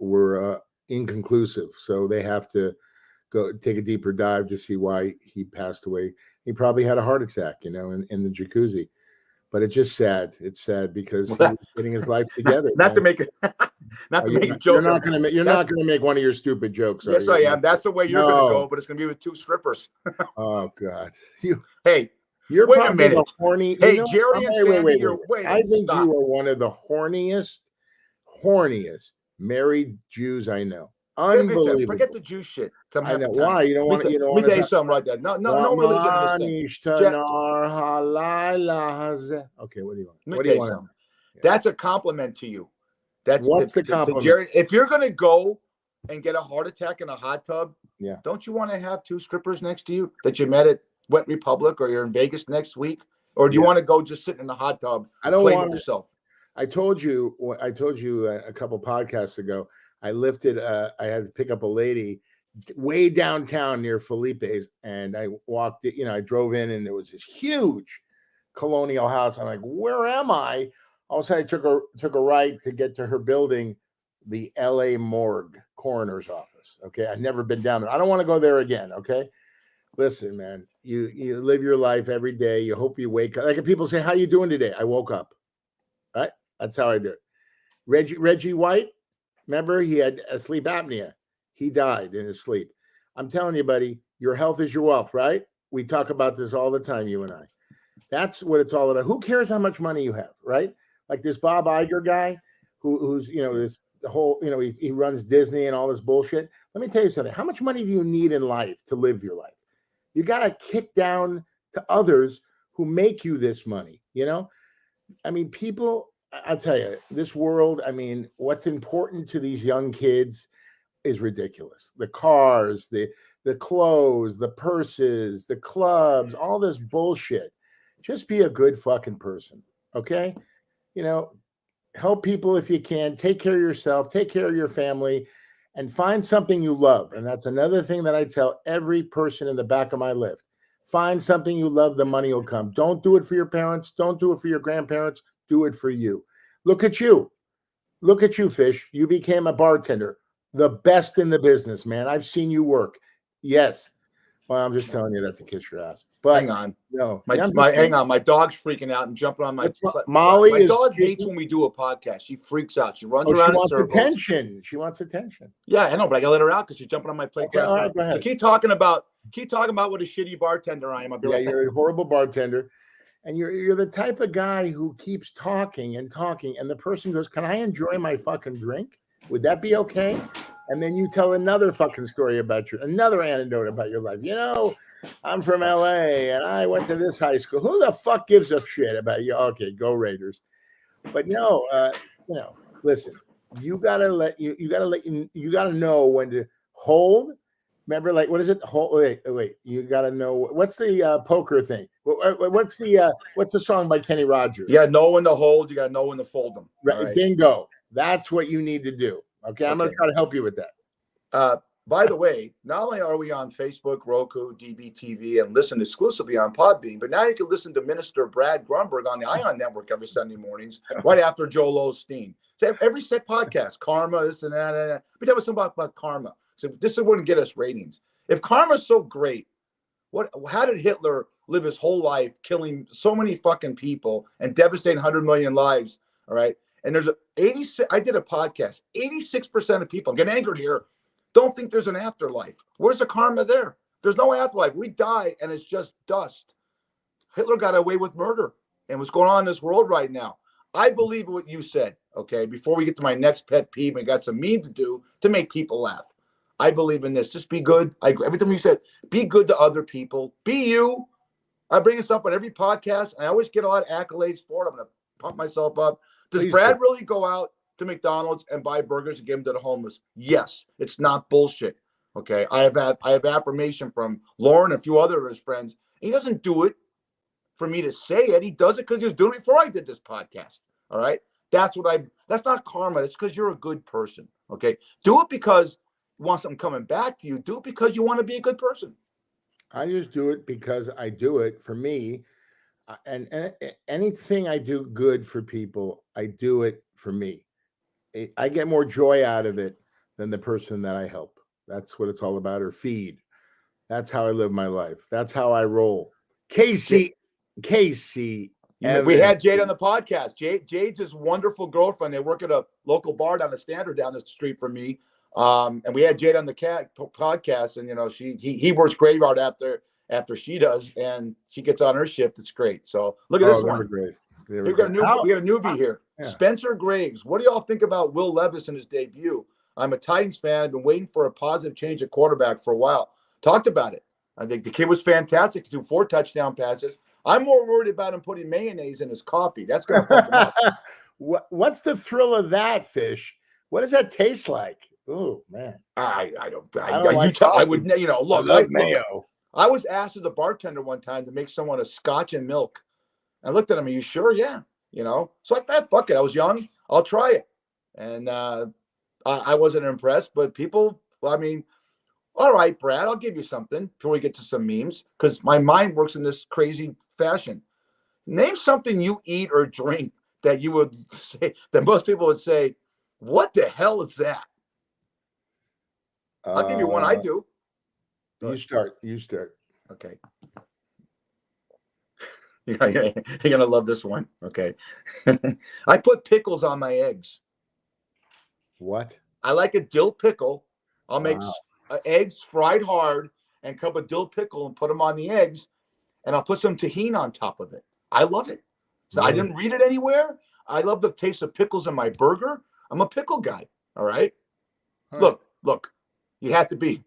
[SPEAKER 2] were inconclusive. So they have to go take a deeper dive to see why he passed away. He probably had a heart attack, in the jacuzzi. But it's just sad. It's sad because he was getting his life together.
[SPEAKER 3] Not to make it, not to make a joke.
[SPEAKER 2] You're not going to make one of your stupid jokes.
[SPEAKER 3] Yes, I am. That's the way you're going to go. But it's going to be with two strippers.
[SPEAKER 2] Oh God.
[SPEAKER 3] You're wait a minute.
[SPEAKER 2] Horny.
[SPEAKER 3] Hey, Jerry and Sandy,
[SPEAKER 2] I think you are one of the horniest married Jews I know. Unbelievable.
[SPEAKER 3] Forget the Jew shit.
[SPEAKER 2] I know why you don't want to.
[SPEAKER 3] Let me tell you something like that. No religion in this thing.
[SPEAKER 2] Okay, what do you want?
[SPEAKER 3] What do you want? Yeah. That's a compliment to you.
[SPEAKER 2] What's the compliment?
[SPEAKER 3] Jerry, if you're going to go and get a heart attack in a hot tub,
[SPEAKER 2] yeah,
[SPEAKER 3] don't you want to have two strippers next to you that you met at Wet Republic or you're in Vegas next week? Or do you want to go just sit in the hot tub? I don't want yourself.
[SPEAKER 2] I told you a couple podcasts ago. I lifted. I had to pick up a lady way downtown near Felipe's, and I walked. I drove in, and there was this huge colonial house. I'm like, where am I? All of a sudden, I took a right to get to her building, the L.A. Morgue coroner's office. Okay, I've never been down there. I don't want to go there again. Okay, listen, man, you live your life every day. You hope you wake up. Like people say, how you doing today? I woke up. Right, that's how I do it. Reggie White, remember he had a sleep apnea. He died in his sleep. I'm telling you, buddy, your health is your wealth, right? We talk about this all the time, you and I. That's what it's all about. Who cares how much money you have, right? Like this Bob Iger guy who's this the whole, he runs Disney and all this bullshit. Let me tell you something. How much money do you need in life to live your life? You got to kick down to others who make you this money, I mean, people, I'll tell you, this world, I mean, what's important to these young kids is ridiculous. The cars, the clothes, the purses, the clubs, all this bullshit. Just be a good fucking person, okay? Help people if you can. Take care of yourself. Take care of your family. And find something you love. And that's another thing that I tell every person in the back of my lift. Find something you love, the money will come. Don't do it for your parents. Don't do it for your grandparents. Do it for you. Look at you. Look at you, Fish. You became a bartender. The best in the business, man. I've seen you work. Yes. Well, I'm just telling you that to kiss your ass. But
[SPEAKER 3] hang on.
[SPEAKER 2] No.
[SPEAKER 3] Hang on. My dog's freaking out and jumping on my.
[SPEAKER 2] Molly
[SPEAKER 3] my dog hates when we do a podcast. She freaks out. She runs around.
[SPEAKER 2] She wants
[SPEAKER 3] in circles.
[SPEAKER 2] attention. She wants attention.
[SPEAKER 3] Yeah, I know, but I gotta let her out because she's jumping on my plate.
[SPEAKER 2] Okay, all right, go ahead.
[SPEAKER 3] So keep talking about what a shitty bartender I am.
[SPEAKER 2] You're a horrible bartender. And you're the type of guy who keeps talking and talking, and the person goes, "Can I enjoy my fucking drink? Would that be okay?" And then you tell another fucking story about another anecdote about your life. I'm from LA and I went to this high school. Who the fuck gives a shit about you? Okay, go Raiders. But no, listen, you gotta know when to hold. Remember, like, what is it? Wait. You gotta know what's the poker thing. What's the song by Kenny Rogers?
[SPEAKER 3] You gotta know when to hold. You gotta know when to fold them.
[SPEAKER 2] Right. Bingo. That's what you need to do. Okay, I'm gonna try to help you with that.
[SPEAKER 3] By the way, not only are we on Facebook, Roku, DBTV, and listen exclusively on Podbean, but now you can listen to Minister Brad Grunberg on the Ion Network every Sunday mornings, right after Joel Osteen. So every set podcast, karma, this and that. Let me tell you something about karma. So this wouldn't get us ratings. If karma's so great, how did Hitler live his whole life killing so many fucking people and devastating 100 million lives? All right. And there's 86. I did a podcast. 86% of people, I'm getting angered here, don't think there's an afterlife. Where's the karma there? There's no afterlife. We die and it's just dust. Hitler got away with murder and what's going on in this world right now. I believe what you said, okay, before we get to my next pet peeve, I got some meme to do to make people laugh. I believe in this. Just be good. I agree. Every time you said, be good to other people. Be you. I bring this up on every podcast, and I always get a lot of accolades for it. I'm going to pump myself up. Does Brad really go out to McDonald's and buy burgers and give them to the homeless? Yes. It's not bullshit. Okay. I have affirmation from Lauren and a few other of his friends. He doesn't do it for me to say it. He does it because he was doing it before I did this podcast. All right. That's not karma. It's because you're a good person. Okay. Do it because you want something coming back to you. Do it because you want to be a good person.
[SPEAKER 2] I just do it because I do it for me. And anything I do good for people, I do it for me. I get more joy out of it than the person that I help. That's what it's all about, or feed. That's how I live my life. That's how I roll. Casey.
[SPEAKER 3] We had Jade on the podcast. Jade's his wonderful girlfriend. They work at a local bar down the Standard down the street from me. And we had Jade on the podcast, and he works graveyard after she does, and she gets on her shift. It's great. So look at this one.
[SPEAKER 2] Great.
[SPEAKER 3] We got a newbie here. Yeah. Spencer Graves. What do y'all think about Will Levis in his debut? I'm a Titans fan. I've been waiting for a positive change at quarterback for a while. Talked about it. I think the kid was fantastic. He threw 4 touchdown passes. I'm more worried about him putting mayonnaise in his coffee. That's going to fuck him up.
[SPEAKER 2] What's the thrill of that, Fish? What does that taste like? Oh man,
[SPEAKER 3] I would, look,
[SPEAKER 2] mayo.
[SPEAKER 3] I was asked as a bartender one time to make someone a scotch and milk. I looked at him. Are you sure? Yeah. So I thought, fuck it. I was young. I'll try it. And I wasn't impressed, but people, well, I mean, all right, Brad, I'll give you something before we get to some memes, because my mind works in this crazy fashion. Name something you eat or drink that you would say, that most people would say, what the hell is that? I'll give you one I do.
[SPEAKER 2] You start.
[SPEAKER 3] Okay. You're gonna love this one. Okay. I put pickles on my eggs.
[SPEAKER 2] What?
[SPEAKER 3] I like a dill pickle. I'll make eggs fried hard and cup of dill pickle and put them on the eggs, and I'll put some tahini on top of it. I love it. So I didn't read it anywhere. I love the taste of pickles in my burger. I'm a pickle guy. All right. Look. You have to be.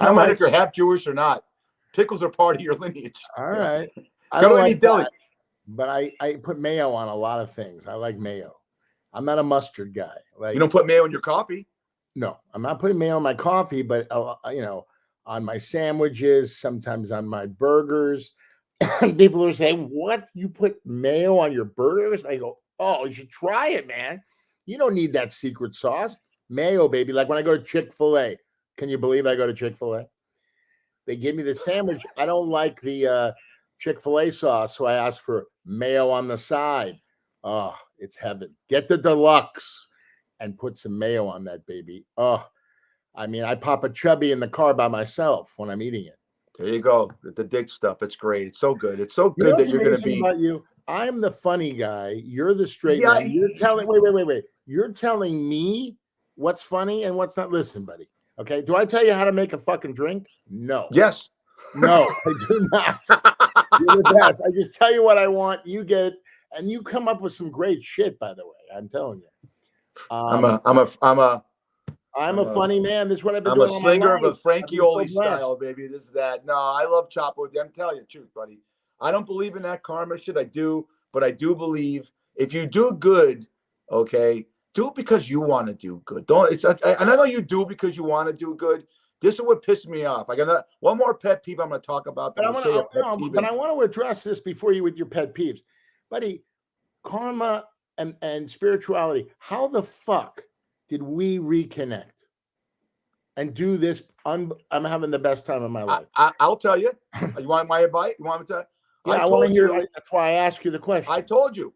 [SPEAKER 3] No matter if you're half Jewish or not, pickles are part of your lineage.
[SPEAKER 2] All right. I
[SPEAKER 3] Go
[SPEAKER 2] don't
[SPEAKER 3] to any
[SPEAKER 2] like
[SPEAKER 3] deli.
[SPEAKER 2] that, but I put mayo on a lot of things. I like mayo. I'm not a mustard guy. Like,
[SPEAKER 3] You don't put mayo in your coffee?
[SPEAKER 2] no, I'm not putting mayo on my coffee, but on my sandwiches, sometimes on my burgers. People are saying, "What? You put mayo on your burgers?" I go, "Oh, you should try it, man. You don't need that secret sauce. Mayo, baby." Like when I go to Chick-fil-A. Can you believe I go to Chick-fil-A? They give me the sandwich. I don't like the Chick-fil-A sauce, so I ask for mayo on the side. Oh, it's heaven. Get the deluxe and put some mayo on that, baby. Oh, I mean, I pop a chubby in the car by myself when I'm eating it.
[SPEAKER 3] There you go. The dick stuff. It's great. It's so good. It's so good that you're going to be.
[SPEAKER 2] About you? I'm the funny guy. You're the straight
[SPEAKER 3] Yeah,
[SPEAKER 2] man. You're telling. Wait. You're telling me what's funny and what's not. Listen, buddy. Okay. Do I tell you how to make a fucking drink? No.
[SPEAKER 3] Yes.
[SPEAKER 2] No, I do not. You're the best. I just tell you what I want. You get it, and you come up with some great shit. By the way, I'm telling you.
[SPEAKER 3] I'm a
[SPEAKER 2] funny man. This is what I've been
[SPEAKER 3] I'm
[SPEAKER 2] doing.
[SPEAKER 3] a slinger of a
[SPEAKER 2] I've been so
[SPEAKER 3] Frankioli style, baby. This is that. No, I love Chopper with you. I'm telling you the truth, buddy. I don't believe in that karma shit. I do, but I do believe if you do good, okay, do it because you want to do good. Don't. And I know you do because you want to do good. This is what pissed me off. I got one more pet peeve I'm going to talk about.
[SPEAKER 2] But I want to address this before you with your pet peeves, buddy. Karma and spirituality. How the fuck did we reconnect and do this? I'm having the best time of my life.
[SPEAKER 3] I'll tell you. You want my advice? You want me to?
[SPEAKER 2] Yeah, I want to hear. That's why I asked you the question.
[SPEAKER 3] I told you.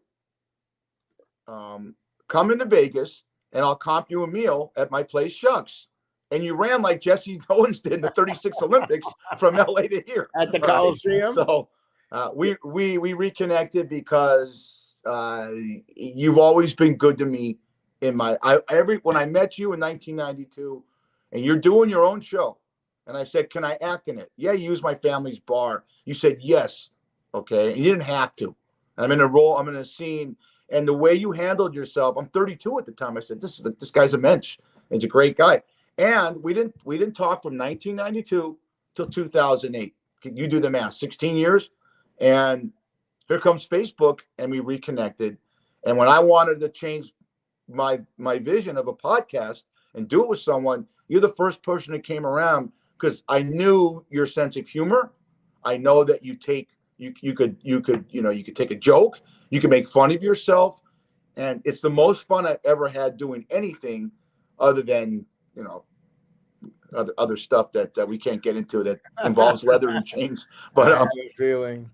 [SPEAKER 3] Come into Vegas and I'll comp you a meal at my place, Shucks. And you ran like Jesse Owens did in the 36 Olympics from LA to here
[SPEAKER 2] at the Coliseum.
[SPEAKER 3] Right? So we reconnected because you've always been good to me. When I met you in 1992, and you're doing your own show, and I said, "Can I act in it?" Yeah, use my family's bar. You said yes, okay, and you didn't have to. I'm in a role. I'm in a scene, and the way you handled yourself. I'm 32 at the time. I said, "This guy's a mensch. He's a great guy." And we didn't talk from 1992 till 2008. You do the math. 16 years, and here comes Facebook, and we reconnected. And when I wanted to change my vision of a podcast and do it with someone, you're the first person that came around because I knew your sense of humor. I know that you could take a joke, you can make fun of yourself, and it's the most fun I've ever had doing anything other than other stuff that we can't get into that involves leather and chains. But
[SPEAKER 2] I have a feeling.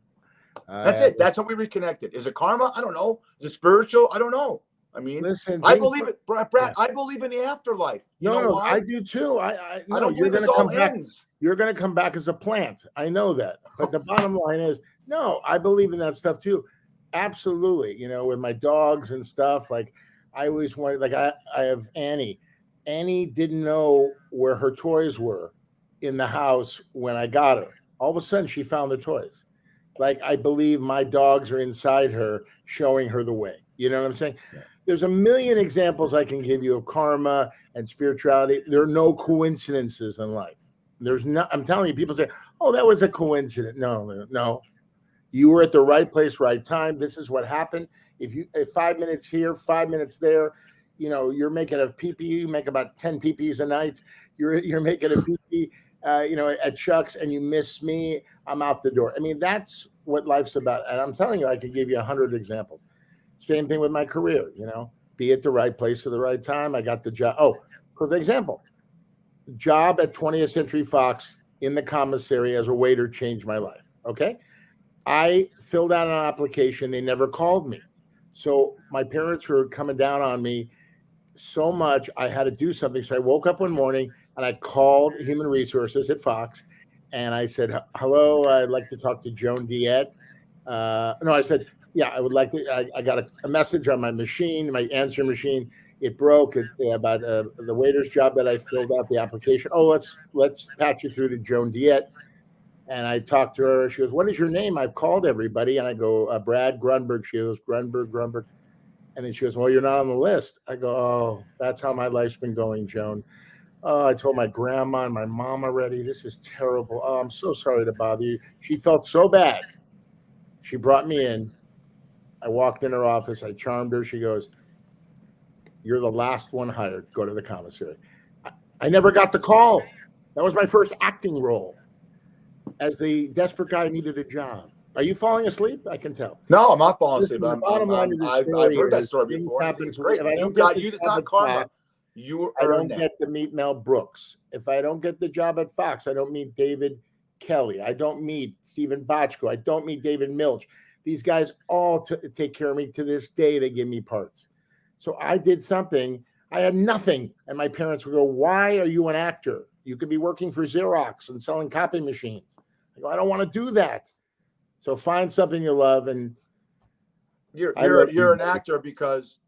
[SPEAKER 3] That's it. That's how we reconnected. Is it karma? I don't know. Is it spiritual? I don't know. I mean,
[SPEAKER 2] listen,
[SPEAKER 3] I believe it, Brad. Yeah. I believe in the afterlife.
[SPEAKER 2] No, I do too. I
[SPEAKER 3] don't
[SPEAKER 2] you're
[SPEAKER 3] believe
[SPEAKER 2] going to come back.
[SPEAKER 3] Ends.
[SPEAKER 2] You're going to come back as a plant. I know that. But the bottom line is, no, I believe in that stuff too. Absolutely. With my dogs and stuff, like I always wanted, like I have Annie. Annie didn't know where her toys were in the house when I got her. All of a sudden, she found the toys. Like, I believe my dogs are inside her, showing her the way. You know what I'm saying? Yeah. There's a million examples I can give you of karma and spirituality. There are no coincidences in life. I'm telling you, people say, "Oh, that was a coincidence." No. You were at the right place, right time. This is what happened. If 5 minutes here, 5 minutes there, you're making a pee-pee, you make about 10 pee-pees a night. You're making a pee-pee, at Chuck's, and you miss me, I'm out the door. I mean, that's what life's about. And I'm telling you, I could give you 100 examples. Same thing with my career, be at the right place at the right time. I got the job. Oh, perfect example. Job at 20th Century Fox in the commissary as a waiter changed my life. Okay. I filled out an application. They never called me. So my parents were coming down on me so much. I had to do something. So I woke up one morning and I called Human Resources at Fox and I said, hello, I'd like to talk to Joan Diet. No, I said, yeah, I would like to. I got a message on my machine, my answering machine. It broke about the waiter's job that I filled out the application. Oh, let's patch you through to Joan Diet. And I talked to her. She goes, what is your name? I've called everybody. And I go, Brad Grunberg. She goes, Grunberg. And then she goes, well, you're not on the list. I go, oh, that's how my life's been going, Joan. Oh, I told my grandma and my mom already. This is terrible. Oh, I'm so sorry to bother you. She felt so bad. She brought me in. I walked in her office. I charmed her. She goes, you're the last one hired. Go to the commissary. I never got the call. That was my first acting role as the desperate guy who needed a job. Are you falling asleep? I can tell.
[SPEAKER 3] No, I'm not falling asleep.
[SPEAKER 2] The bottom line of this story
[SPEAKER 3] I've heard that
[SPEAKER 2] is
[SPEAKER 3] story before.
[SPEAKER 2] Happens,
[SPEAKER 3] great.
[SPEAKER 2] If I don't
[SPEAKER 3] You just not karma.
[SPEAKER 2] I don't get to meet Mel Brooks. If I don't get the job at Fox, I don't meet David Kelly. I don't meet Stephen Bochco. I don't meet David Milch. These guys all take care of me. To this day, they give me parts. So I did something. I had nothing. And my parents would go, why are you an actor? You could be working for Xerox and selling copy machines. I go, I don't want to do that. So find something you love. And
[SPEAKER 3] you're an actor because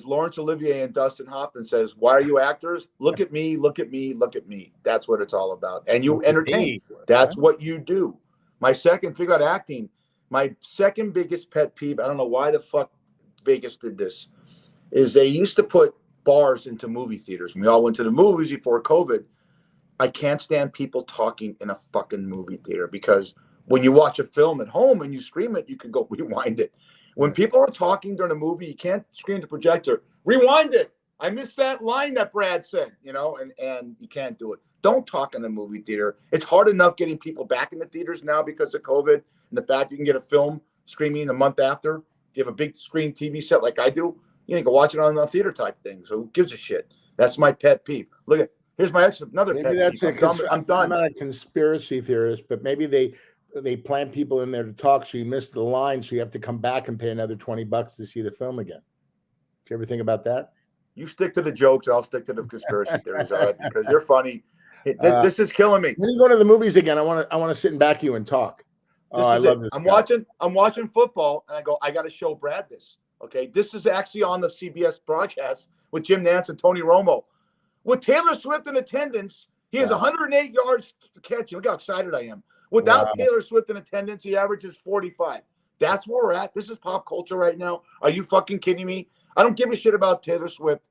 [SPEAKER 3] Laurence Olivier and Dustin Hoffman says, why are you actors? Look at me, look at me, look at me. That's what it's all about. And you entertain. That's what you do. My second thing about acting, my second biggest pet peeve, I don't know why the fuck Vegas did this, is they used to put bars into movie theaters. We all went to the movies before COVID. I can't stand people talking in a fucking movie theater because when you watch a film at home and you stream it, you can go rewind it. When people are talking during a movie, you can't screen the projector. Rewind it. I missed that line that Brad said, and you can't do it. Don't talk in the movie theater. It's hard enough getting people back in the theaters now because of COVID and the fact you can get a film screening a month after. If you have a big screen TV set like I do, you can go watch it on a theater type thing. So who gives a shit? That's my pet peeve. Look at, here's my another
[SPEAKER 2] maybe
[SPEAKER 3] pet peeve. I'm done.
[SPEAKER 2] I'm not a conspiracy theorist, but maybe they plant people in there to talk, so you miss the line, so you have to come back and pay another $20 to see the film again. Did you ever think about that?
[SPEAKER 3] You stick to the jokes, I'll stick to the conspiracy theories, all right? Because you're funny. This is killing me.
[SPEAKER 2] When you go to the movies again, I want to sit and back you and talk. I love this.
[SPEAKER 3] I'm watching football, and I go, I got to show Brad this. Okay, this is actually on the CBS broadcast with Jim Nantz and Tony Romo. With Taylor Swift in attendance, he has 108 yards to catch. Look how excited I am. Without Taylor Swift in attendance, he averages 45. That's where we're at. This is pop culture right now. Are you fucking kidding me? I don't give a shit about Taylor Swift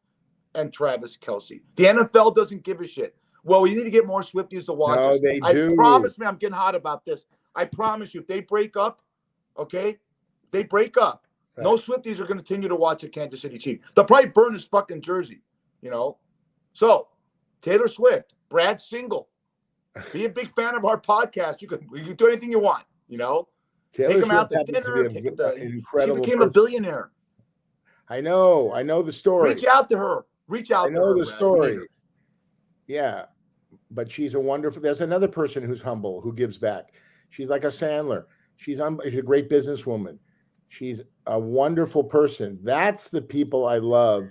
[SPEAKER 3] and Travis Kelce. The NFL doesn't give a shit. Well, we need to get more Swifties to watch us.
[SPEAKER 2] They do.
[SPEAKER 3] I promise me, I'm getting hot about this. I promise you, if they break up, okay, they break up. Right. No Swifties are going to continue to watch the Kansas City Chiefs. They'll probably burn his fucking jersey, So, Taylor Swift, Brad Single, be a big fan of our podcast. You can do anything you want,
[SPEAKER 2] Taylor
[SPEAKER 3] take him out
[SPEAKER 2] Swift
[SPEAKER 3] to dinner.
[SPEAKER 2] Incredible.
[SPEAKER 3] She became a billionaire.
[SPEAKER 2] I know the story.
[SPEAKER 3] Reach out to her. I
[SPEAKER 2] know the story. Yeah, but she's a wonderful. There's another person who's humble, who gives back. She's like a Sandler. She's a great businesswoman. She's a wonderful person. That's the people I love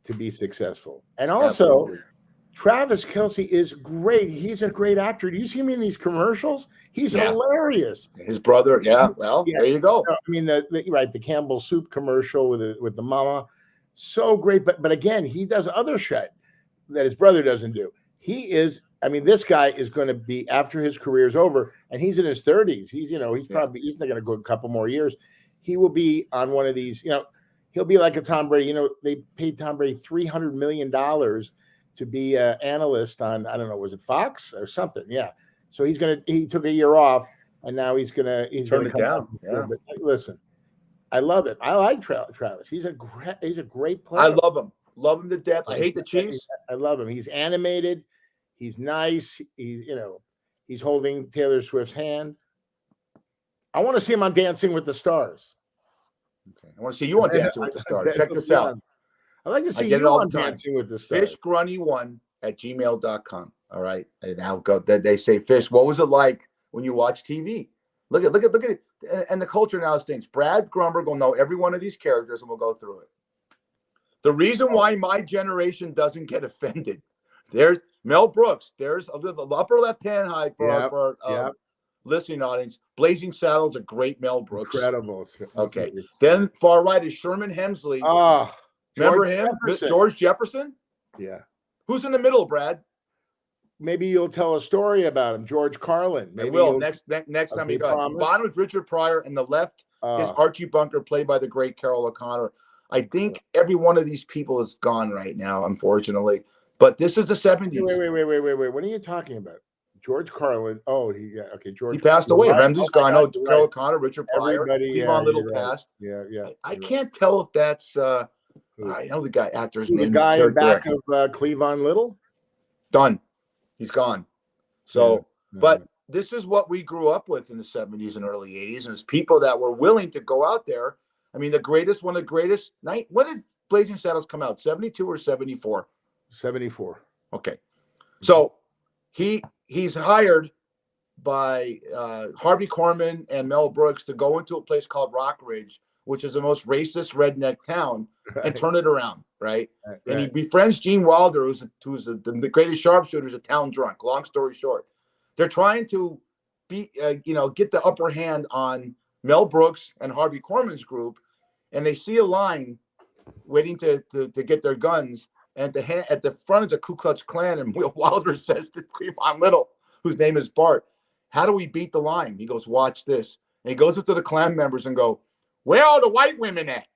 [SPEAKER 2] to be successful. And also, absolutely. Travis Kelce is great. He's a great actor. Do you see him in these commercials? He's hilarious.
[SPEAKER 3] His brother, there you go.
[SPEAKER 2] I mean, the Campbell Soup commercial with the mama, so great. But again, he does other shit that his brother doesn't do. This guy is going to be, after his career is over, and he's in his 30s. He's not going to go a couple more years. He will be on one of these. He'll be like a Tom Brady. They paid Tom Brady $300 million to be an analyst on, I don't know, was it Fox or something? Yeah. So he took a year off, and now he's going to
[SPEAKER 3] turn it down. Yeah.
[SPEAKER 2] But listen, I love it. I like Travis. He's a great player.
[SPEAKER 3] I love him. Love him to death. I hate the Chiefs.
[SPEAKER 2] I love him. He's animated. He's nice. He's holding Taylor Swift's hand. I want to see him on Dancing with the Stars.
[SPEAKER 3] Okay. I want to see you on Dancing with the Stars. Check this out.
[SPEAKER 2] I'd like to see
[SPEAKER 3] get
[SPEAKER 2] you
[SPEAKER 3] it all
[SPEAKER 2] on
[SPEAKER 3] the time.
[SPEAKER 2] Dancing with the Stars.
[SPEAKER 3] FishGrunny1@gmail.com. All right. And now go. They say, Fish, what was it like when you watch TV? Look at it. And the culture now stinks. Brad Grumberg will know every one of these characters, and we'll go through it. The reason why my generation doesn't get offended. There's Mel Brooks. There's the upper left-hand high for our listening audience. Blazing Saddles, a great Mel Brooks.
[SPEAKER 2] Incredible.
[SPEAKER 3] Okay. Then far right is Sherman Hemsley.
[SPEAKER 2] Oh,
[SPEAKER 3] remember him? George Jefferson?
[SPEAKER 2] Yeah.
[SPEAKER 3] Who's in the middle, Brad?
[SPEAKER 2] Maybe you'll tell a story about him. George Carlin. Maybe
[SPEAKER 3] I will. Next time you got. Bottom is Richard Pryor, and the left is Archie Bunker, played by the great Carroll O'Connor. I think every one of these people is gone right now, unfortunately. But this is the 70s.
[SPEAKER 2] Wait. What are you talking about? George Carlin. Oh, George.
[SPEAKER 3] He passed away. Ramsey's gone. No, Carroll O'Connor, Richard Pryor, Cleavon Little passed.
[SPEAKER 2] Yeah.
[SPEAKER 3] I can't tell if that's. I know the guy actor's name.
[SPEAKER 2] The guy in back of Cleavon Little.
[SPEAKER 3] Done. He's gone. So, but this is what we grew up with in the 70s and early 80s, and it's people that were willing to go out there. I mean, one of the greatest night. When did Blazing Saddles come out? 72 or 74?
[SPEAKER 2] 74.
[SPEAKER 3] Okay. So he's hired by Harvey Korman and Mel Brooks to go into a place called Rock Ridge, which is the most racist redneck town, and turn it around, right? And he befriends Gene Wilder, who's the greatest sharpshooter, a town drunk. Long story short, they're trying to get the upper hand on Mel Brooks and Harvey Korman's group, and they see a line waiting to get their guns, and at the front is a Ku Klux Klan, and Will Wilder says to Cleavon Little, whose name is Bart, "How do we beat the line?" He goes, "Watch this." And he goes up to the Klan members and go, "Where are the white women at?"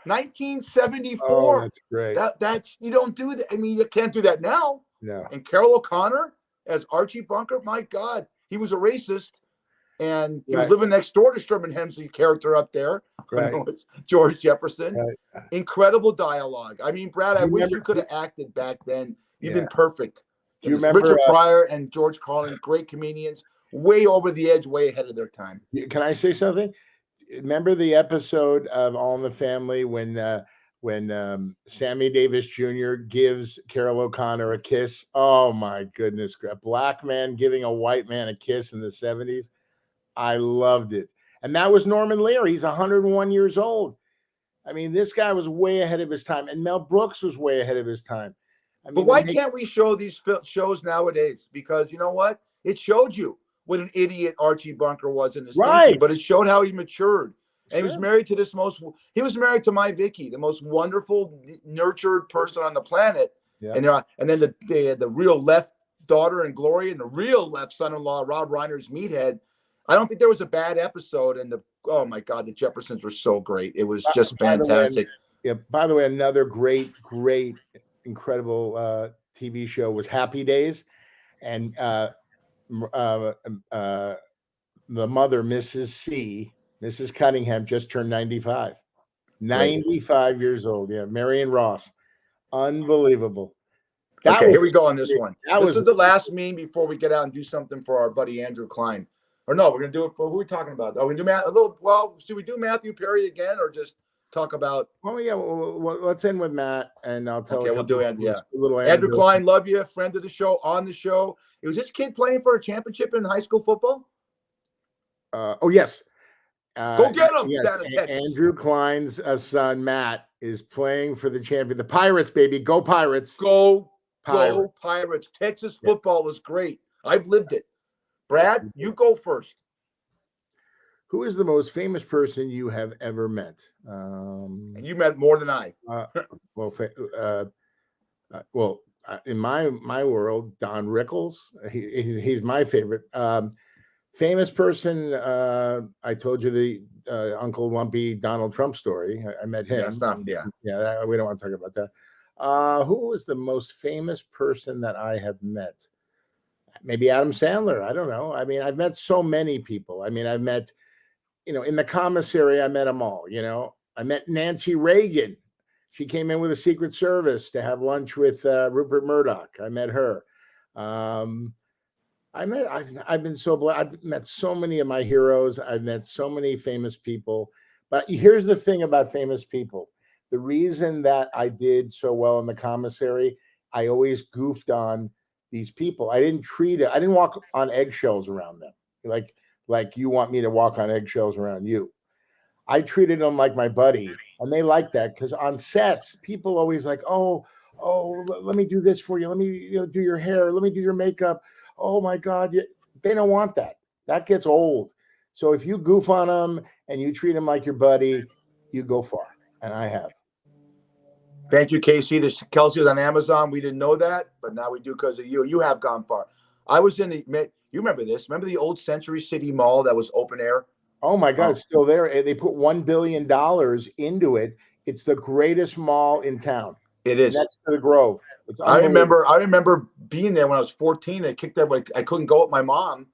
[SPEAKER 3] 1974.
[SPEAKER 2] Oh, that's great.
[SPEAKER 3] That's you don't do that. I mean, you can't do that now.
[SPEAKER 2] No.
[SPEAKER 3] And Carroll O'Connor as Archie Bunker, my God, he was a racist, and he was living next door to Sherman Hemsley character up there.
[SPEAKER 2] Right.
[SPEAKER 3] It's George Jefferson.
[SPEAKER 2] Right.
[SPEAKER 3] Incredible dialogue. I mean, Brad, I wish you could have acted back then. You've been perfect.
[SPEAKER 2] Do you remember
[SPEAKER 3] Richard Pryor and George Carlin, great comedians, way over the edge, way ahead of their time.
[SPEAKER 2] Can I say something? Remember the episode of All in the Family when Sammy Davis Jr. gives Carroll O'Connor a kiss? Oh my goodness, a black man giving a white man a kiss in the 70s. I loved it. And that was Norman Lear. He's 101 years old. I mean, this guy was way ahead of his time, and Mel Brooks was way ahead of his time. I mean,
[SPEAKER 3] but why can't we show these shows nowadays? Because you know what? It showed you what an idiot Archie Bunker was in his thinking, but it showed how he matured. And he was married to he was married to my Vicky, the most wonderful, nurtured person on the planet. Yeah. And then the real left daughter and Gloria, and the real left son-in-law, Rob Reiner's meathead. I don't think there was a bad episode. And oh my God, the Jeffersons were so great. It was just fantastic.
[SPEAKER 2] By the way, another great, incredible TV show was Happy Days. And the mother, Mrs. Cunningham, just turned 95. 95 years old. Yeah, Marion Ross. Unbelievable.
[SPEAKER 3] Here we go on this one. This is the last meme before we get out and do something for our buddy Andrew Klein. Or no, we're going to do it for who are we talking about? Are we going to do should we do Matthew Perry again, or just talk about?
[SPEAKER 2] Well, yeah, let's end with Matt, and I'll tell you.
[SPEAKER 3] Okay, we'll do Andrew. Yeah. Andrew Klein, love you, friend of the show, on the show. Was this kid playing for a championship in high school football?
[SPEAKER 2] Yes.
[SPEAKER 3] Go get him.
[SPEAKER 2] Yes. Andrew Klein's son, Matt, is playing for the champion. The Pirates, baby. Go Pirates.
[SPEAKER 3] Go Pirates. Texas football is great. I've lived it. Brad, you go first.
[SPEAKER 2] Who is the most famous person you have ever met?
[SPEAKER 3] And you met more than I.
[SPEAKER 2] In my world, Don Rickles. He's my favorite. Famous person. I told you the Uncle Lumpy Donald Trump story. I met him. We don't want to talk about that. Who was the most famous person that I have met? Maybe Adam Sandler. I don't know. I mean, I've met so many people. I mean, I've met, in the commissary, I met them all. I met Nancy Reagan. She came in with the Secret Service to have lunch with Rupert Murdoch. I met her. I've been so blessed. I've met so many of my heroes. I've met so many famous people. But here's the thing about famous people. The reason that I did so well in the commissary, I always goofed on these people. I didn't walk on eggshells around them. Like you want me to walk on eggshells around you. I treated them like my buddy, and they like that because on sets, people always like, let me do this for you. Let me do your hair. Let me do your makeup. Oh my God, they don't want that. That gets old. So if you goof on them and you treat them like your buddy, you go far, and I have.
[SPEAKER 3] Thank you, Casey. This Kelsey's on Amazon. We didn't know that, but now we do because of you. You have gone far. I was in the. You remember this? Remember the old Century City Mall that was open air?
[SPEAKER 2] Oh my God, it's still there. They put $1 billion into it. It's the greatest mall in town.
[SPEAKER 3] It is
[SPEAKER 2] next to the Grove. It's
[SPEAKER 3] I remember being there when I was 14. I kicked everybody. I couldn't go with my mom,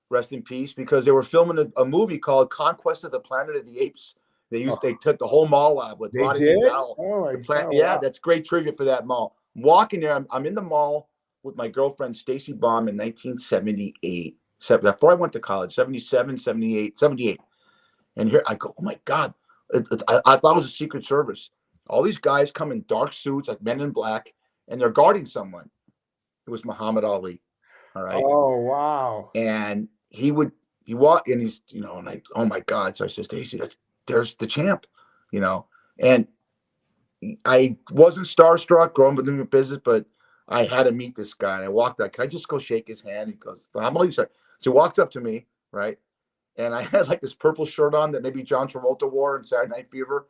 [SPEAKER 3] rest in peace, because they were filming a movie called Conquest of the Planet of the Apes. They took the whole mall out with Roddy Mandel. That's great trivia for that mall. I'm walking there. I'm in the mall with my girlfriend Stacy Baum in 1978. Before I went to college, 77, 78. And here I go, oh my God. I thought it was a Secret Service. All these guys come in dark suits, like Men in Black, and they're guarding someone. It was Muhammad Ali. All right.
[SPEAKER 2] Oh, wow.
[SPEAKER 3] And he walked and he's, and I, oh my God. So I said, Stacy, there's the champ, and I wasn't starstruck growing up in the business, but I had to meet this guy. And I walked out. Can I just go shake his hand? He goes, I'm only sorry. So he walks up to me, right? And I had like this purple shirt on that maybe John Travolta wore in Saturday Night Fever.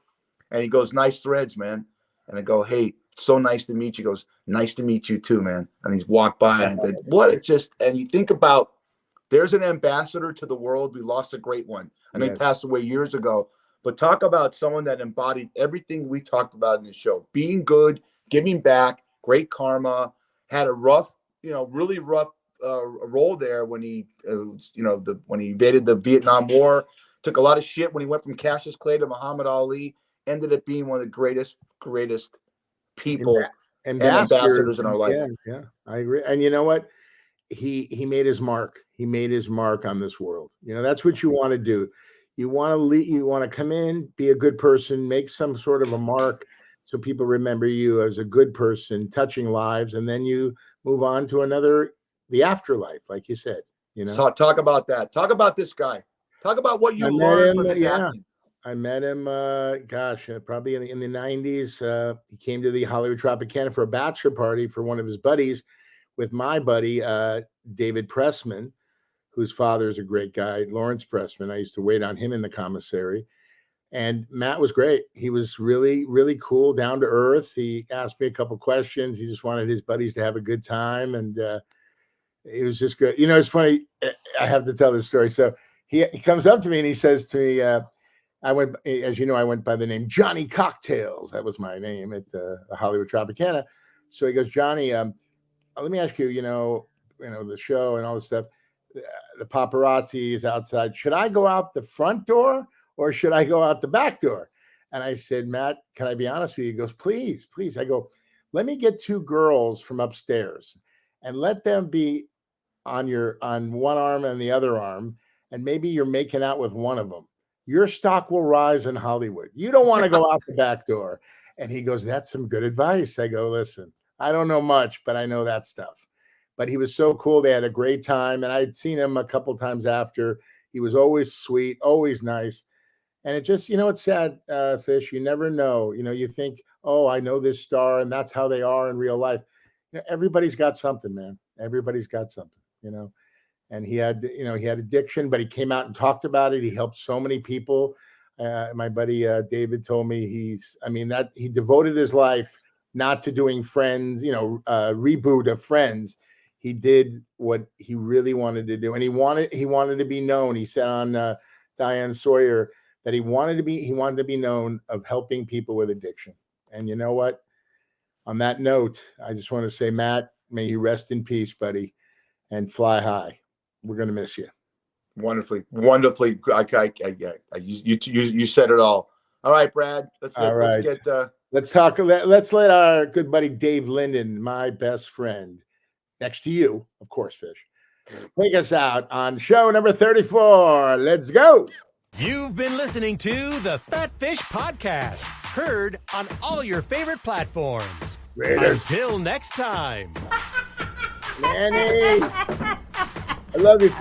[SPEAKER 3] And he goes, nice threads, man. And I go, hey, so nice to meet you. He goes, nice to meet you too, man. And he's walked by and and you think about, there's an ambassador to the world. We lost a great one. I know he passed away years ago. But talk about someone that embodied everything we talked about in the show. Being good, giving back, great karma, had a rough, really rough role there when he, when he invaded the Vietnam War, took a lot of shit when he went from Cassius Clay to Muhammad Ali, ended up being one of the greatest people and ambassadors in our life.
[SPEAKER 2] Yeah, I agree. And you know what? He made his mark. He made his mark on this world. That's what you want to do. You want to lead, you want to come in, be a good person, make some sort of a mark so people remember you as a good person, touching lives, and then you move on to the afterlife, like you said.
[SPEAKER 3] So talk about that. Talk about this guy. Talk about what you learned from his acting.
[SPEAKER 2] I met him, probably in the 90s. He came to the Hollywood Tropicana for a bachelor party for one of his buddies with my buddy, David Pressman, whose father is a great guy, Lawrence Pressman. I used to wait on him in the commissary. And Matt was great. He was really, really cool, down to earth. He asked me a couple questions. He just wanted his buddies to have a good time. And it was just good. It's funny. I have to tell this story. So he comes up to me and he says to me, I went by the name Johnny Cocktails. That was my name at the Hollywood Tropicana. So he goes, Johnny, let me ask you, the show and all this stuff. The paparazzi is outside. Should I go out the front door or should I go out the back door? And I said, Matt, can I be honest with you? He goes, please. I go, let me get two girls from upstairs and let them be on one arm and the other arm. And maybe you're making out with one of them. Your stock will rise in Hollywood. You don't want to go out the back door. And he goes, that's some good advice. I go, listen, I don't know much, but I know that stuff. But he was so cool. They had a great time. And I'd seen him a couple times after. He was always sweet, always nice. And it just, it's sad, Fish. You never know. You think, oh, I know this star and that's how they are in real life. Everybody's got something, man. Everybody's got something, And he had addiction, but he came out and talked about it. He helped so many people. My buddy David told me he devoted his life not to doing Friends, reboot of Friends. He did what he really wanted to do, and he wanted to be known. He said on Diane Sawyer that he wanted to be known of helping people with addiction. And you know what? On that note, I just want to say, Matt, may you rest in peace, buddy, and fly high. We're going to miss you.
[SPEAKER 3] Wonderfully. You said it all. All right, Brad. Let's
[SPEAKER 2] let our good buddy Dave Linden, my best friend, next to you, of course, Fish, take us out on show number 34. Let's go.
[SPEAKER 1] You've been listening to the Fat Fish Podcast, heard on all your favorite platforms.
[SPEAKER 2] Raiders.
[SPEAKER 1] Until next time.
[SPEAKER 2] Manny, I love you.